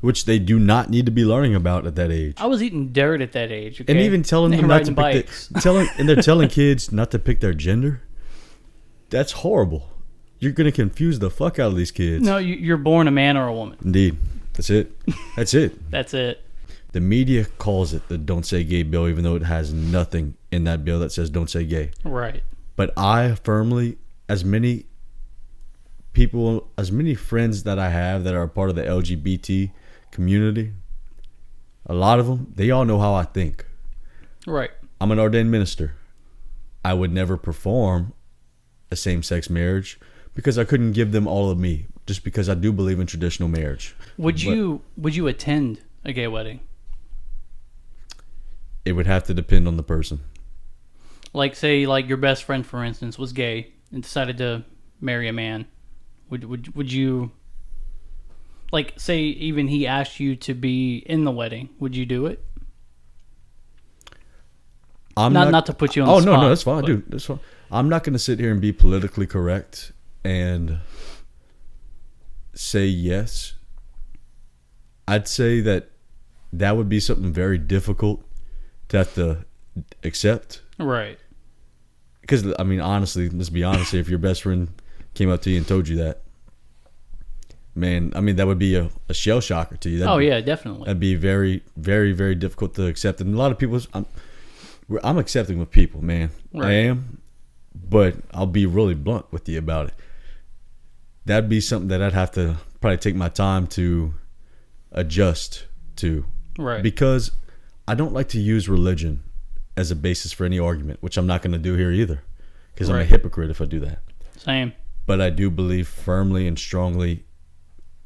Speaker 1: Which they do not need to be learning about at that age.
Speaker 2: I was eating dirt at that age. Okay?
Speaker 1: And even telling them not to pick they're telling kids not to pick their gender. That's horrible. You're going to confuse the fuck out of these kids.
Speaker 2: No, you're born a man or a woman.
Speaker 1: Indeed. That's it. That's it.
Speaker 2: That's it.
Speaker 1: The media calls it the Don't Say Gay bill, even though it has nothing in that bill that says don't say gay.
Speaker 2: Right.
Speaker 1: But I firmly, as many friends that I have that are a part of the LGBT community, a lot of them, they all know how I think.
Speaker 2: Right.
Speaker 1: I'm an ordained minister. I would never perform a same-sex marriage because I couldn't give them all of me. just because I do believe in traditional marriage.
Speaker 2: Would you attend a gay wedding?
Speaker 1: It would have to depend on the person.
Speaker 2: Like, say, like your best friend, for instance, was gay and decided to marry a man. Would you, like, say even he asked you to be in the wedding, would you do it? Not to put you on the spot.
Speaker 1: Oh, no, that's fine, dude. That's fine. I'm not going to sit here and be politically correct and say yes. I'd say that would be something very difficult to have to accept.
Speaker 2: Right.
Speaker 1: Because, I mean, honestly, let's be honest here. If your best friend came up to you and told you that, man, I mean, that would be a shell shocker to you.
Speaker 2: Yeah, definitely.
Speaker 1: That'd be very, very, very difficult to accept. And a lot of people, I'm accepting with people, man. Right. I am. But I'll be really blunt with you about it. That'd be something that I'd have to probably take my time to adjust to.
Speaker 2: Right.
Speaker 1: Because I don't like to use religion as a basis for any argument, which I'm not going to do here either. Because I'm a hypocrite if I do that.
Speaker 2: Same.
Speaker 1: But I do believe firmly and strongly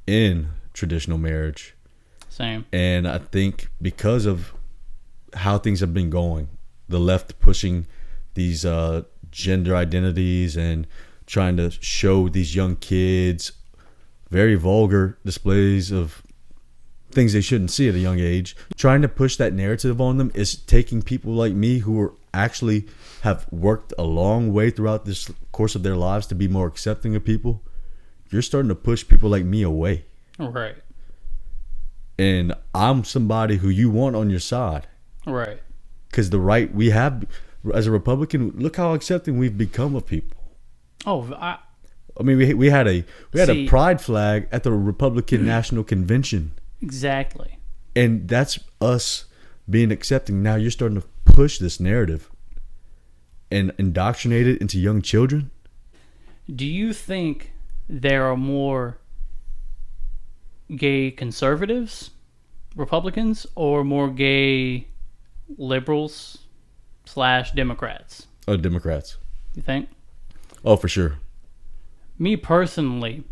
Speaker 1: in traditional marriage.
Speaker 2: Same.
Speaker 1: And I think because of how things have been going, the left pushing these gender identities and trying to show these young kids very vulgar displays of things they shouldn't see at a young age, trying to push that narrative on them is taking people like me who are actually have worked a long way throughout this course of their lives to be more accepting of people. You're starting to push people like me away.
Speaker 2: Right.
Speaker 1: And I'm somebody who you want on your side.
Speaker 2: Right.
Speaker 1: Because the right we have as a Republican, look how accepting we've become of people.
Speaker 2: Oh,
Speaker 1: I mean, we had a pride flag at the Republican National Convention.
Speaker 2: Exactly.
Speaker 1: And that's us being accepting. Now you're starting to push this narrative and indoctrinate it into young children.
Speaker 2: Do you think there are more gay conservatives, Republicans, or more gay liberals / Democrats?
Speaker 1: Oh, Democrats.
Speaker 2: You think?
Speaker 1: Oh, for sure.
Speaker 2: Me personally,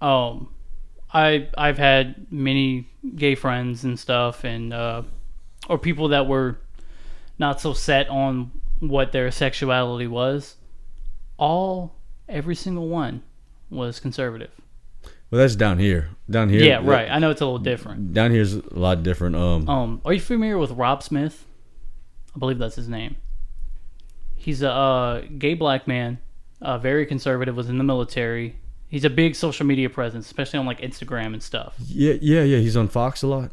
Speaker 2: I've had many gay friends and stuff, and or people that were not so set on what their sexuality was. Every single one was conservative.
Speaker 1: Well, that's down here. Down here.
Speaker 2: Yeah, right. I know it's a little different.
Speaker 1: Down here's a lot different.
Speaker 2: Are you familiar with Rob Smith? I believe that's his name. He's a gay black man, very conservative, was in the military. He's a big social media presence, especially on like Instagram and stuff. Yeah.
Speaker 1: He's on Fox a lot.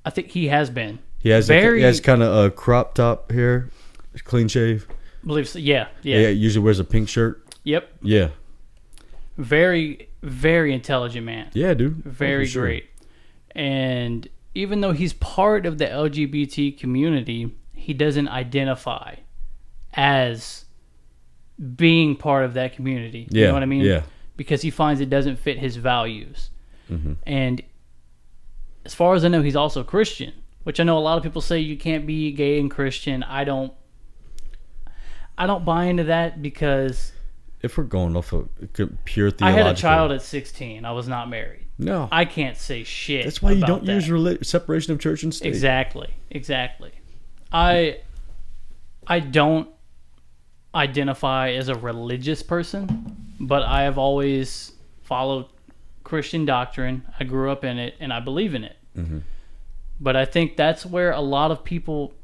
Speaker 2: I think he has been.
Speaker 1: He has kind of a crop top hair, clean shave.
Speaker 2: I believe so. Yeah.
Speaker 1: Usually wears a pink shirt.
Speaker 2: Yep.
Speaker 1: Yeah.
Speaker 2: Very, very intelligent man.
Speaker 1: Yeah, dude.
Speaker 2: Very great. And even though he's part of the LGBT community, he doesn't identify as being part of that community.
Speaker 1: Yeah.
Speaker 2: You know what I mean?
Speaker 1: Yeah.
Speaker 2: Because he finds it doesn't fit his values.
Speaker 1: Mm-hmm.
Speaker 2: And as far as I know, he's also Christian, which I know a lot of people say you can't be gay and Christian. I don't buy into that because
Speaker 1: if we're going off of pure theological,
Speaker 2: I had a child at 16. I was not married.
Speaker 1: No,
Speaker 2: I can't say shit.
Speaker 1: That's why you don't use separation of church and state.
Speaker 2: Exactly. I don't identify as a religious person, but I have always followed Christian doctrine. I grew up in it, and I believe in it.
Speaker 1: Mm-hmm.
Speaker 2: But I think that's where a lot of people,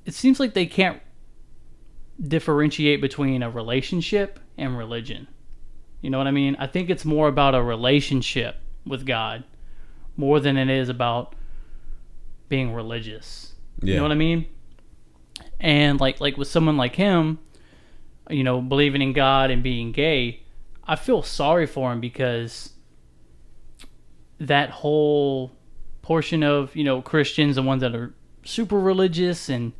Speaker 2: it seems like they can't differentiate between a relationship and religion. You know what I mean? I think it's more about a relationship with God more than it is about being religious.
Speaker 1: Yeah.
Speaker 2: You know what I mean? And like with someone like him, you know, believing in God and being gay, I feel sorry for him because that whole portion of, you know, Christians, the ones that are super religious and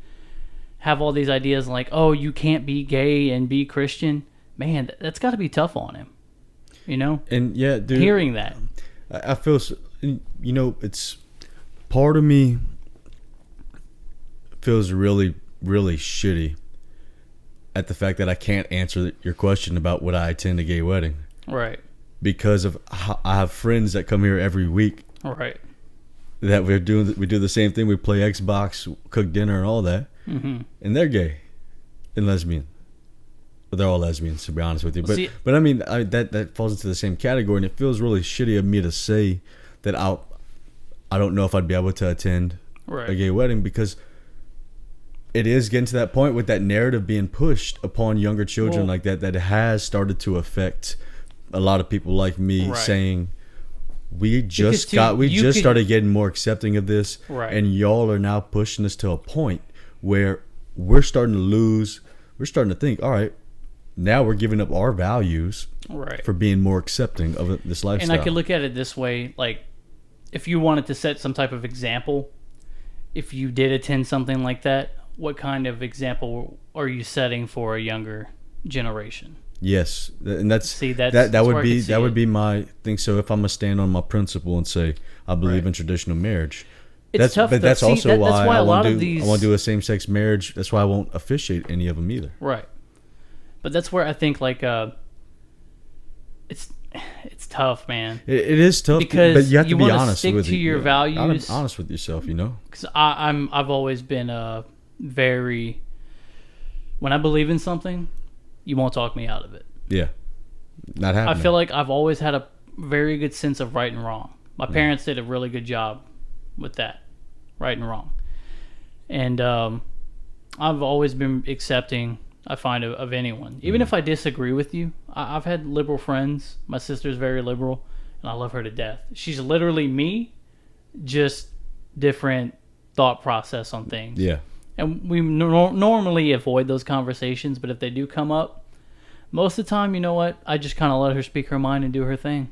Speaker 2: have all these ideas like, oh, you can't be gay and be Christian. Man, that's got to be tough on him, you know?
Speaker 1: And yeah, dude,
Speaker 2: hearing that.
Speaker 1: I feel, you know, it's part of me feels really, really shitty at the fact that I can't answer your question about would I attend a gay wedding.
Speaker 2: Right.
Speaker 1: because of how I have friends that come here every week
Speaker 2: Right.
Speaker 1: that we do the same thing. We play Xbox, cook dinner, and all that, and they're gay and lesbian. But they're all lesbians, to be honest with you. But
Speaker 2: See,
Speaker 1: but I mean, that falls into the same category, and it feels really shitty of me to say that I don't know if I'd be able to attend a gay wedding, because it is getting to that point with that narrative being pushed upon younger children like that has started to affect a lot of people like me, saying we just started getting more accepting of this, and y'all are now pushing us to a point where we're starting to think, all right, now we're giving up our values for being more accepting of this lifestyle.
Speaker 2: And I could look at it this way, like, if you wanted to set some type of example, if you did attend something like that, what kind of example are you setting for a younger generation?
Speaker 1: Yes, and that would be my thing. So if I'm gonna stand on my principle and say I believe in traditional marriage,
Speaker 2: it's tough.
Speaker 1: But that's also why I want to do a same-sex marriage. That's why I won't officiate any of them either.
Speaker 2: Right. But that's where I think it's tough, man.
Speaker 1: It is tough,
Speaker 2: because
Speaker 1: but you have to be honest
Speaker 2: stick
Speaker 1: with
Speaker 2: to your values.
Speaker 1: Honest with yourself, you know.
Speaker 2: Because I've always been when I believe in something, you won't talk me out of it.
Speaker 1: Yeah, not happening.
Speaker 2: I feel like I've always had a very good sense of right and wrong. My parents did a really good job with that, right and wrong. And I've always been accepting, I find, of anyone. Even if I disagree with you, I've had liberal friends. My sister's very liberal, and I love her to death. She's literally me, just different thought process on things.
Speaker 1: Yeah.
Speaker 2: And we normally avoid those conversations, but if they do come up, most of the time, you know what? I just kind of let her speak her mind and do her thing.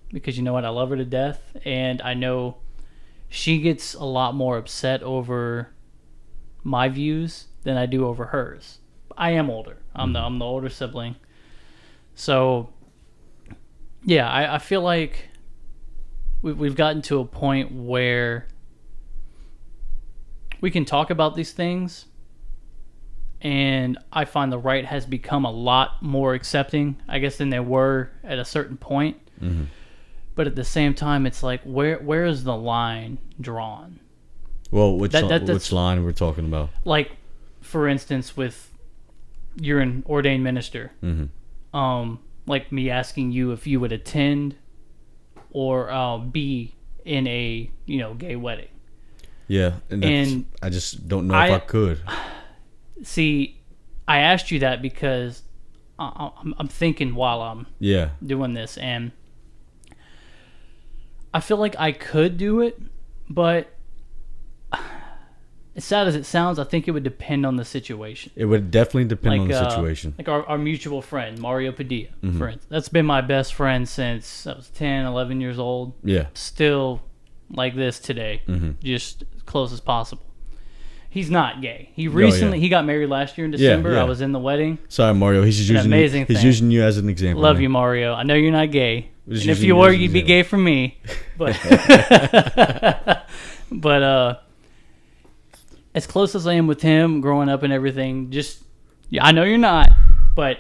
Speaker 2: Because you know what? I love her to death, and I know she gets a lot more upset over my views than I do over hers. I am older. I'm the older sibling. So, yeah, I feel like we've gotten to a point where we can talk about these things, and I find the right has become a lot more accepting, I guess, than they were at a certain point. Mm-hmm. But at the same time, it's like, where is the line drawn?
Speaker 1: Well, which line we're talking about?
Speaker 2: Like, for instance, you're an ordained minister. Mm-hmm. Like me asking you if you would attend or be in a gay wedding.
Speaker 1: Yeah, and I just don't know if I could.
Speaker 2: See, I asked you that because I'm thinking while I'm doing this, and I feel like I could do it, but as sad as it sounds, I think it would depend on the situation.
Speaker 1: It would definitely depend on the situation.
Speaker 2: Like our mutual friend, Mario Padilla, for instance. That's been my best friend since I was 10, 11 years old. Yeah. Still like this today, just as close as possible. He's not gay. He got married last year in December. I was in the wedding.
Speaker 1: Sorry, Mario. He's using you as an example.
Speaker 2: Love you, Mario. I know you're not gay. And if you were, you'd be gay for me. But as close as I am with him, growing up and everything, I know you're not. But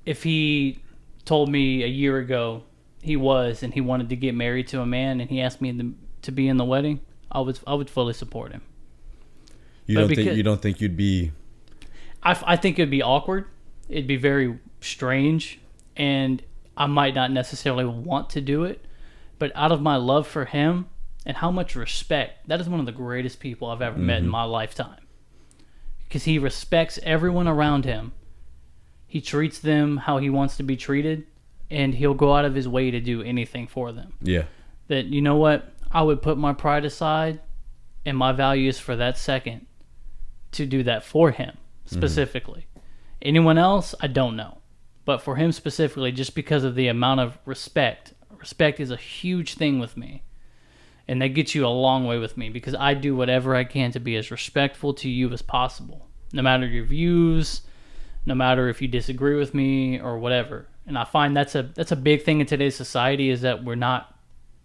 Speaker 2: if he told me a year ago he wanted to get married to a man, and he asked me to be in the wedding, I would fully support him. You don't think you'd be? I think it'd be awkward. It'd be very strange, and I might not necessarily want to do it. But out of my love for him and how much respect, that is one of the greatest people I've ever met in my lifetime. Because he respects everyone around him. He treats them how he wants to be treated, and he'll go out of his way to do anything for them. Yeah. That, you know what? I would put my pride aside and my values for that second to do that for him specifically. Anyone else, I don't know. But for him specifically, just because of the amount of respect is a huge thing with me. And that gets you a long way with me, because I do whatever I can to be as respectful to you as possible. No matter your views, no matter if you disagree with me or whatever. And I find that's a big thing in today's society, is that we're not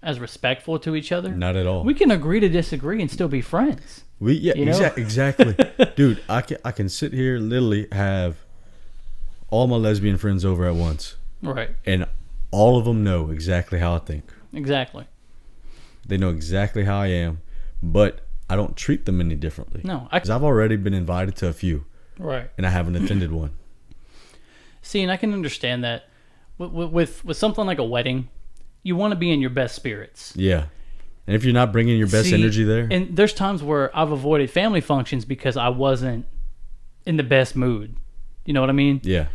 Speaker 2: as respectful to each other. Not at all. We can agree to disagree and still be friends.
Speaker 1: Exactly. Dude, I can sit here, literally have all my lesbian friends over at once. Right. And all of them know exactly how I think.
Speaker 2: Exactly.
Speaker 1: They know exactly how I am, but I don't treat them any differently.
Speaker 2: No.
Speaker 1: Because I've already been invited to a few.
Speaker 2: Right.
Speaker 1: And I haven't attended one.
Speaker 2: See, and I can understand that with something like a wedding, you want to be in your best spirits.
Speaker 1: Yeah. And if you're not bringing your best energy there.
Speaker 2: And there's times where I've avoided family functions because I wasn't in the best mood. You know what I mean?
Speaker 1: Yeah.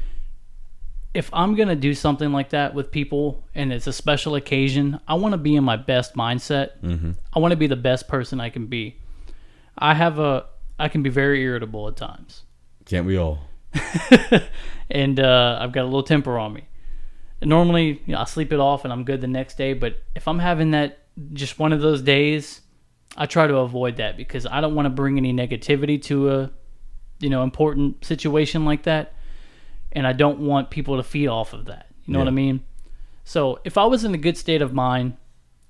Speaker 2: If I'm going to do something like that with people and it's a special occasion, I want to be in my best mindset.
Speaker 1: Mm-hmm.
Speaker 2: I want to be the best person I can be. I can be very irritable at times.
Speaker 1: Can't we all?
Speaker 2: And I've got a little temper on me. And normally, I sleep it off and I'm good the next day. But if I'm having that just one of those days, I try to avoid that because I don't want to bring any negativity to a important situation like that. And I don't want people to feed off of that. You know what I mean? So if I was in a good state of mind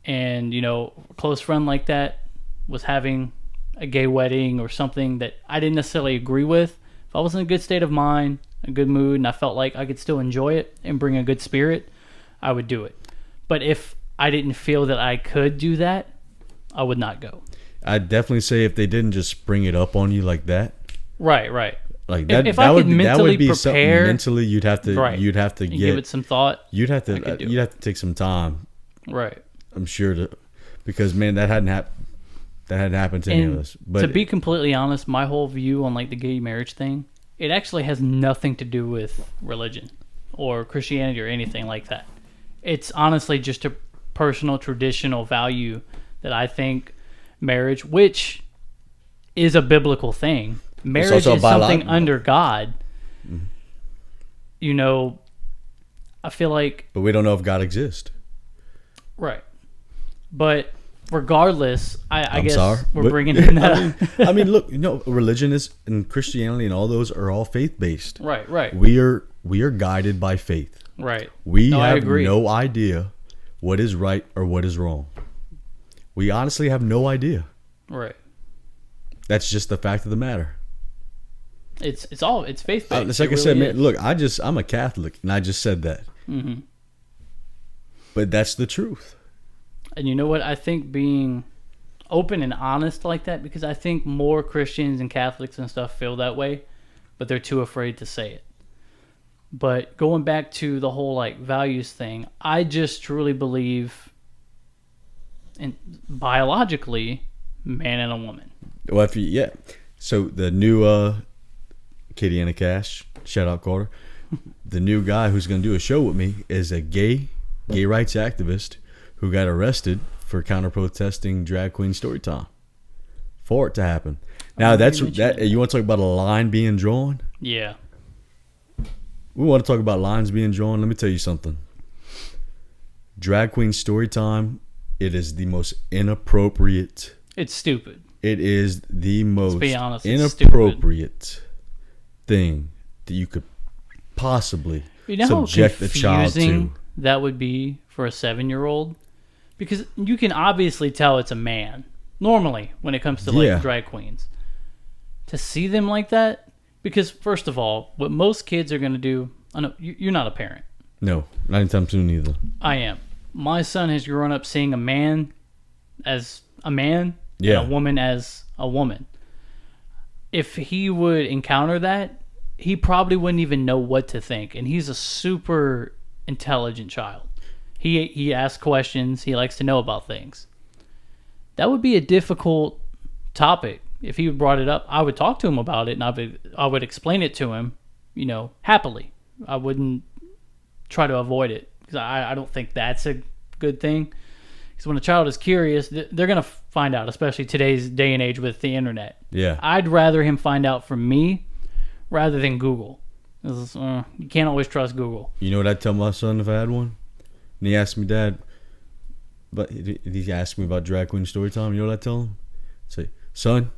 Speaker 2: and, a close friend like that was having a gay wedding or something that I didn't necessarily agree with, if I was in a good state of mind, a good mood, and I felt like I could still enjoy it and bring a good spirit, I would do it. But if I didn't feel that I could do that, I would not go.
Speaker 1: I'd definitely say if they didn't just spring it up on you like that.
Speaker 2: Right.
Speaker 1: Like that,
Speaker 2: if I could mentally
Speaker 1: be
Speaker 2: prepare,
Speaker 1: something mentally you'd have to
Speaker 2: give it some thought.
Speaker 1: You'd have to take some time.
Speaker 2: Right.
Speaker 1: I'm sure because man, that hadn't happened to any of us. But
Speaker 2: to be completely honest, my whole view on like the gay marriage thing, it actually has nothing to do with religion or Christianity or anything like that. It's honestly just a personal traditional value that I think marriage, which is a biblical thing. Marriage is something under God. Mm-hmm. I feel like...
Speaker 1: But we don't know if God exists.
Speaker 2: Right. But regardless, I guess we're bringing
Speaker 1: in
Speaker 2: that.
Speaker 1: I mean, look, religion is, and Christianity and all those are all faith-based.
Speaker 2: Right.
Speaker 1: We are guided by faith.
Speaker 2: Right.
Speaker 1: We have no idea what is right or what is wrong. We honestly have no idea.
Speaker 2: Right.
Speaker 1: That's just the fact of the matter.
Speaker 2: It's faith-based.
Speaker 1: It's like I said, man, look, I'm a Catholic, and I just said that.
Speaker 2: Mm-hmm.
Speaker 1: But that's the truth.
Speaker 2: And you know what? I think being open and honest like that, because I think more Christians and Catholics and stuff feel that way, but they're too afraid to say it. But going back to the whole like values thing, I just truly believe in biologically man and a woman.
Speaker 1: Well, so the new Katie Anna Cash, shout out Carter, the new guy who's going to do a show with me is a gay rights activist who got arrested for counter protesting drag queen story time for it to happen. Now you want to talk about a line being drawn?
Speaker 2: Yeah.
Speaker 1: We want to talk about lines being drawn. Let me tell you something. Drag queen story time, it is the most inappropriate.
Speaker 2: It's stupid.
Speaker 1: It is the most
Speaker 2: inappropriate
Speaker 1: thing that you could possibly
Speaker 2: how
Speaker 1: subject a child to.
Speaker 2: That would be for a 7-year-old, because you can obviously tell it's a man normally when it comes to like drag queens. To see them like that, because first of all, what most kids are going to do, I know you're not a parent.
Speaker 1: No, not anytime soon either.
Speaker 2: I am. My son has grown up seeing a man as a man and a woman as a woman. If he would encounter that, he probably wouldn't even know what to think. And he's a super intelligent child. He asks questions. He likes to know about things. That would be a difficult topic. If he brought it up, I would talk to him about it, and I would explain it to him, happily. I wouldn't try to avoid it, because I don't think that's a good thing. Because when a child is curious, they're going to find out, especially today's day and age with the internet.
Speaker 1: Yeah.
Speaker 2: I'd rather him find out from me rather than Google. You can't always trust Google.
Speaker 1: You know what I'd tell my son if I had one? And he asked me, Dad, but he asked me about drag queen story time. You know what I'd tell him? I'd say, son,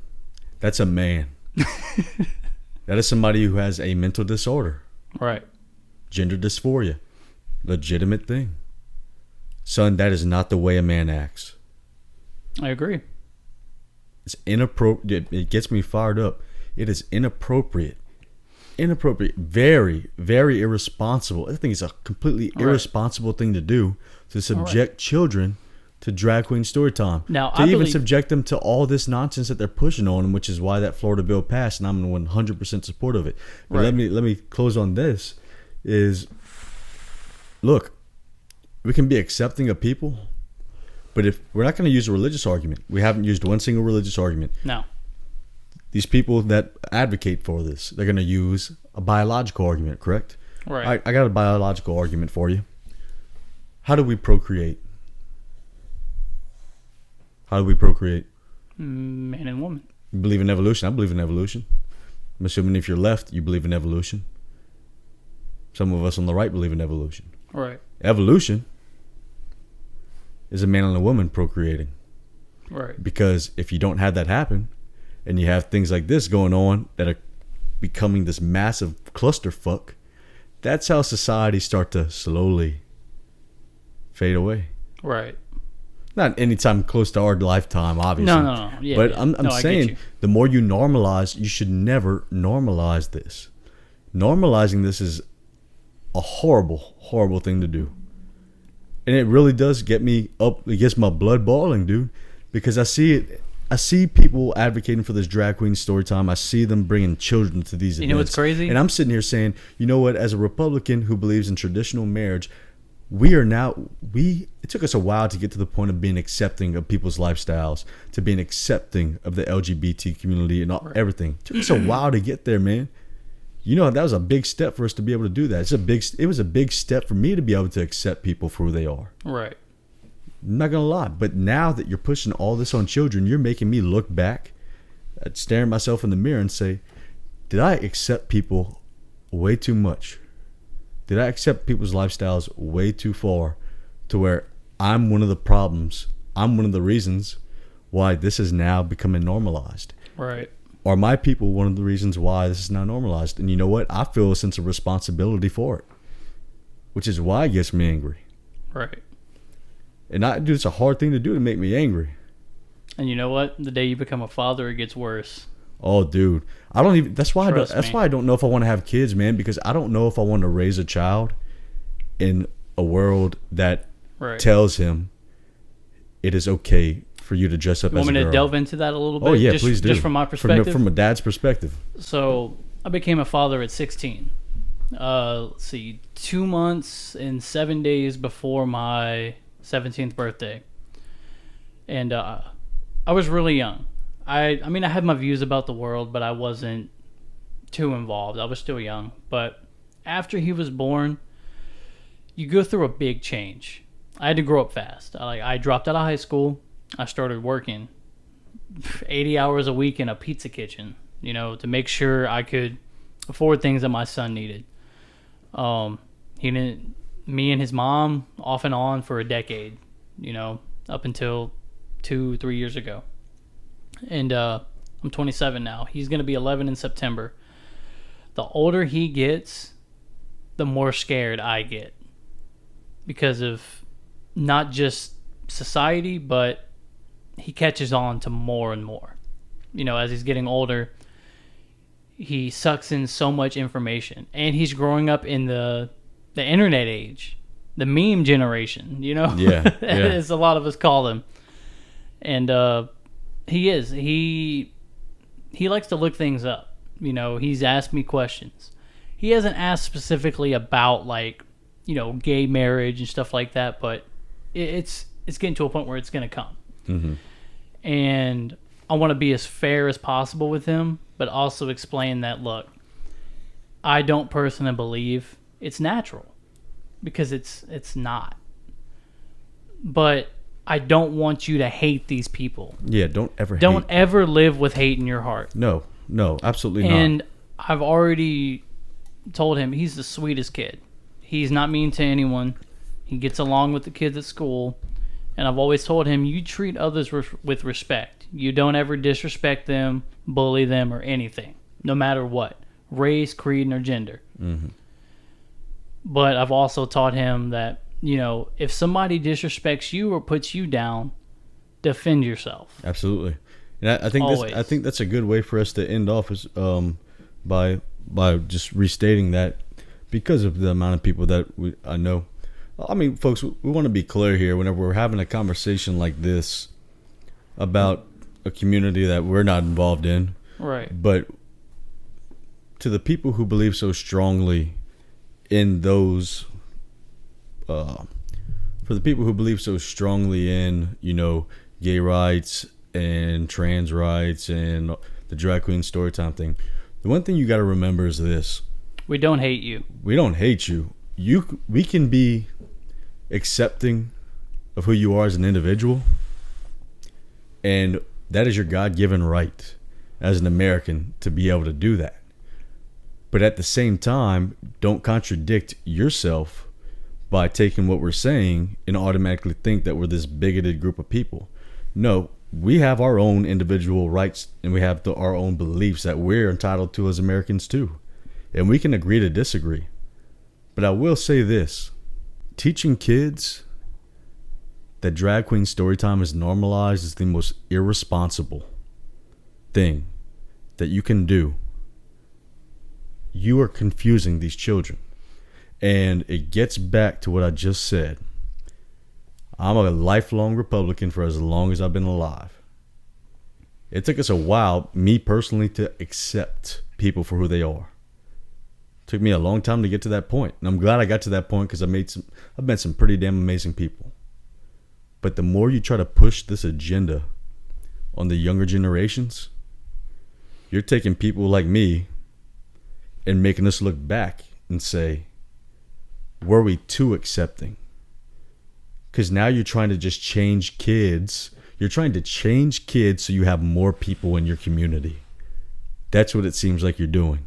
Speaker 1: that's a man. That is somebody who has a mental disorder.
Speaker 2: Right.
Speaker 1: Gender dysphoria. Legitimate thing. Son, that is not the way a man acts.
Speaker 2: I agree.
Speaker 1: It's inappropriate. It gets me fired up. It is inappropriate inappropriate, very, very irresponsible. I think it's a completely irresponsible thing to do, to subject children to drag queen story time.
Speaker 2: Now,
Speaker 1: to even subject them to all this nonsense that they're pushing on them, which is why that Florida bill passed, and I'm in 100% support of it. But let me close on this. Is look, we can be accepting of people, but if we're not going to use a religious argument, we haven't used one single religious argument.
Speaker 2: No.
Speaker 1: These people that advocate for this, they're going to use a biological argument, correct?
Speaker 2: Right.
Speaker 1: I got a biological argument for you. How do we procreate? How do we procreate?
Speaker 2: Man and woman.
Speaker 1: You believe in evolution? I believe in evolution. I'm assuming if you're left, you believe in evolution. Some of us on the right believe in evolution.
Speaker 2: Right.
Speaker 1: Evolution is a man and a woman procreating.
Speaker 2: Right.
Speaker 1: Because if you don't have that happen, and you have things like this going on that are becoming this massive clusterfuck, that's how societies start to slowly fade away.
Speaker 2: Right.
Speaker 1: Not anytime close to our lifetime, obviously.
Speaker 2: No. Yeah,
Speaker 1: but
Speaker 2: yeah.
Speaker 1: I'm saying the more you normalize, you should never normalize this. Normalizing this is a horrible, horrible thing to do. And it really does get me up. It gets my blood boiling, dude, because I see it. I see people advocating for this drag queen story time. I see them bringing children to these events.
Speaker 2: You know what's crazy?
Speaker 1: And I'm sitting here saying, you know what? As a Republican who believes in traditional marriage, it took us a while to get to the point of being accepting of people's lifestyles, to being accepting of the LGBT community and everything. It took us a while to get there, man. You know, that was a big step for us to be able to do that. It was a big step for me to be able to accept people for who they are.
Speaker 2: Right.
Speaker 1: I'm not gonna lie, but now that you're pushing all this on children, you're making me look back at staring myself in the mirror and say, did I accept people way too much? Did I accept people's lifestyles way too far to where I'm one of the problems? I'm one of the reasons why this is now becoming normalized.
Speaker 2: Right.
Speaker 1: Are my people one of the reasons why this is now normalized? And you know what? I feel a sense of responsibility for it, which is why it gets me angry.
Speaker 2: Right.
Speaker 1: And it's a hard thing to do to make me angry.
Speaker 2: And you know what? The day you become a father, it gets worse.
Speaker 1: Oh, dude, I don't even. That's why I don't know if I want to have kids, man. Because I don't know if I want to raise a child in a world that tells him it is okay for you to dress up as a girl.
Speaker 2: You want me to delve into that a little bit?
Speaker 1: Oh yeah, please do.
Speaker 2: Just from my perspective,
Speaker 1: from a dad's perspective.
Speaker 2: So I became a father at 16. Let's see, 2 months and 7 days before my 17th birthday, and I was really young. I mean, I had my views about the world, but I wasn't too involved. I was still young. But after he was born, you go through a big change. I had to grow up fast. I dropped out of high school. I started working 80 hours a week in a pizza kitchen, to make sure I could afford things that my son needed. Me and his mom off and on for a decade, up until 2-3 years ago. And I'm 27 now. He's going to be 11 in September. The older he gets, the more scared I get. Because of not just society, but he catches on to more and more. As he's getting older, he sucks in so much information. And he's growing up in the internet age. The meme generation,
Speaker 1: Yeah.
Speaker 2: As a lot of us call them. And he likes to look things up. He's asked me questions. He hasn't asked specifically about gay marriage and stuff like that, but it's getting to a point where it's going to come.
Speaker 1: Mm-hmm.
Speaker 2: And I want to be as fair as possible with him, but also explain that, look, I don't personally believe it's natural, because it's not. But I don't want you to hate these people. Yeah,
Speaker 1: don't
Speaker 2: ever live with hate in your heart.
Speaker 1: No, absolutely not.
Speaker 2: And I've already told him he's the sweetest kid. He's not mean to anyone. He gets along with the kids at school. And I've always told him, you treat others with respect. You don't ever disrespect them, bully them, or anything, no matter what, race, creed, or gender.
Speaker 1: Mm-hmm.
Speaker 2: But I've also taught him that, if somebody disrespects you or puts you down, defend yourself.
Speaker 1: Absolutely. And I think that's a good way for us to end off, is by by just restating that because of the amount of people that I know. I mean, folks, we want to be clear here whenever we're having a conversation like this about a community that we're not involved in.
Speaker 2: Right.
Speaker 1: But to the people who believe so strongly in those, for the people who believe so strongly in, you know, gay rights and trans rights and the drag queen story time thing, the one thing you got to remember is this.
Speaker 2: We don't hate you.
Speaker 1: We don't hate you. We can be accepting of who you are as an individual, and that is your God-given right as an American to be able to do that. But at the same time, don't contradict yourself by taking what we're saying and automatically think that we're this bigoted group of people. No, we have our own individual rights, and we have our own beliefs that we're entitled to as Americans too, and we can agree to disagree. But I will say this. Teaching kids that drag queen story time is normalized is the most irresponsible thing that you can do. You are confusing these children. And it gets back to what I just said. I'm a lifelong Republican for as long as I've been alive. It took us a while, me personally, to accept people for who they are. Took me a long time to get to that point. And I'm glad I got to that point because I've met some pretty damn amazing people. But the more you try to push this agenda on the younger generations, you're taking people like me and making us look back and say, were we too accepting? Because now you're trying to just change kids. You're trying to change kids so you have more people in your community. That's what it seems like you're doing.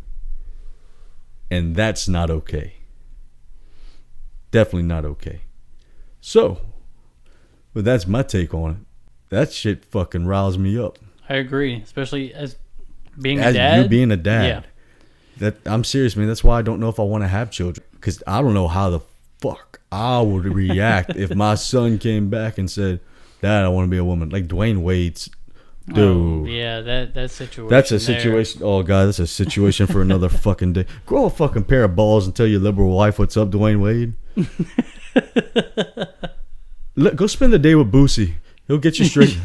Speaker 1: And that's not okay. Definitely not okay. So, but that's my take on it. That shit fucking riles me up.
Speaker 2: I agree, especially as being a dad.
Speaker 1: You being a dad.
Speaker 2: Yeah.
Speaker 1: That I'm serious, man. That's why I don't know if I want to have children. Because I don't know how the fuck I would react if my son came back and said, Dad, I want to be a woman. Like Dwayne Wade's. Dude.
Speaker 2: Oh, yeah, that situation.
Speaker 1: That's a situation. Oh, God, that's a situation for another fucking day. Grow a fucking pair of balls and tell your liberal wife what's up, Dwayne Wade. Go spend the day with Boosie. He'll get you straight.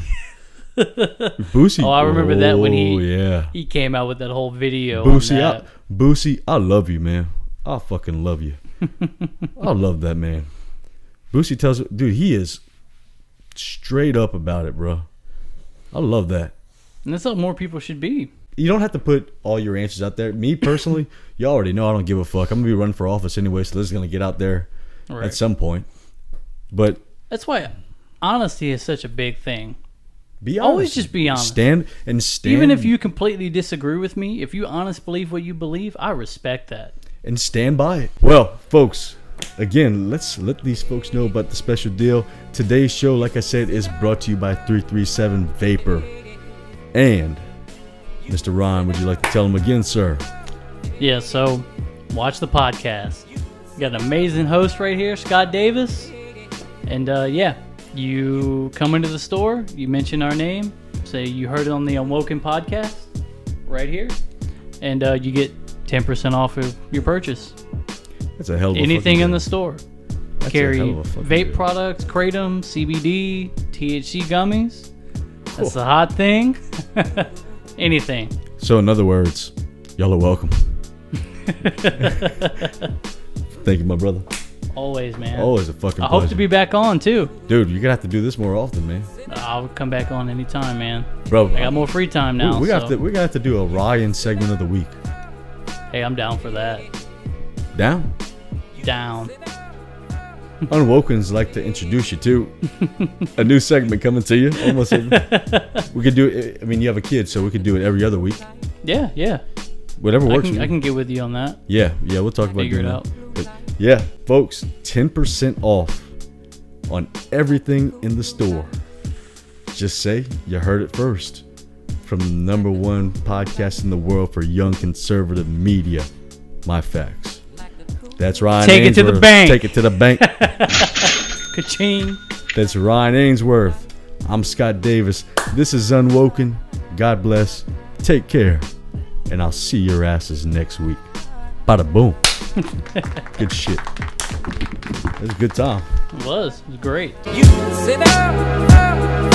Speaker 1: Boosie.
Speaker 2: Oh, I remember that when
Speaker 1: yeah.
Speaker 2: he came out with that whole video.
Speaker 1: Boosie, I love you, man. I fucking love you. I love that man. Boosie tells, dude, he is straight up about it, bro. I love that.
Speaker 2: And that's how more people should be.
Speaker 1: You don't have to put all your answers out there. Me personally, you already know I don't give a fuck. I'm going to be running for office anyway, so this is going to get out there at some point. But
Speaker 2: that's why honesty is such a big thing.
Speaker 1: Be honest.
Speaker 2: Always just be honest.
Speaker 1: Stand.
Speaker 2: Even if you completely disagree with me, if you honestly believe what you believe, I respect that.
Speaker 1: And stand by it. Well, folks, again, let's let these folks know about the special deal. Today's show, like I said, is brought to you by 337 Vapor. And Mr. Ron, would you like to tell them again, sir?
Speaker 2: Yeah, so watch the podcast. We got an amazing host right here, Scott Davis. And yeah, you come into the store, you mention our name, say you heard it on the Unwoken podcast right here, and you get 10% off of your purchase.
Speaker 1: That's a hell of a
Speaker 2: anything in the store.
Speaker 1: That's
Speaker 2: Carry
Speaker 1: a hell of a
Speaker 2: vape
Speaker 1: deal.
Speaker 2: products, kratom, CBD, THC gummies. That's the hot thing. Anything.
Speaker 1: So in other words, y'all are welcome. Thank you, my brother.
Speaker 2: Always, man.
Speaker 1: Always a fucking
Speaker 2: I
Speaker 1: pleasure.
Speaker 2: hope to be back on too.
Speaker 1: Dude, you're gonna have to do this more often, man.
Speaker 2: I'll come back on anytime, man.
Speaker 1: Bro,
Speaker 2: I got more free time now.
Speaker 1: we're gonna have to do a Ryan segment of the week.
Speaker 2: Hey, I'm down for that.
Speaker 1: Down?
Speaker 2: Down.
Speaker 1: Unwoken's like to introduce you to a new segment coming to you. Almost. We could do it. I mean, you have a kid, so we could do it every other week.
Speaker 2: Yeah.
Speaker 1: Whatever works.
Speaker 2: I can get with you on that.
Speaker 1: Yeah, we'll talk about
Speaker 2: Figure
Speaker 1: doing
Speaker 2: it
Speaker 1: that.
Speaker 2: out.
Speaker 1: But yeah, folks, 10% off on everything in the store. Just say you heard it first from the number one podcast in the world for young conservative media. My facts. That's Ryan
Speaker 2: Take it to the
Speaker 1: Ainsworth.
Speaker 2: bank.
Speaker 1: Take it to the bank.
Speaker 2: Ka-ching.
Speaker 1: That's Ryan Ainsworth. I'm Scott Davis. This is Unwoken. God bless. Take care. and I'll see your asses next week. Bada boom. Good shit. It was a good time.
Speaker 2: It was great.
Speaker 3: You sit up.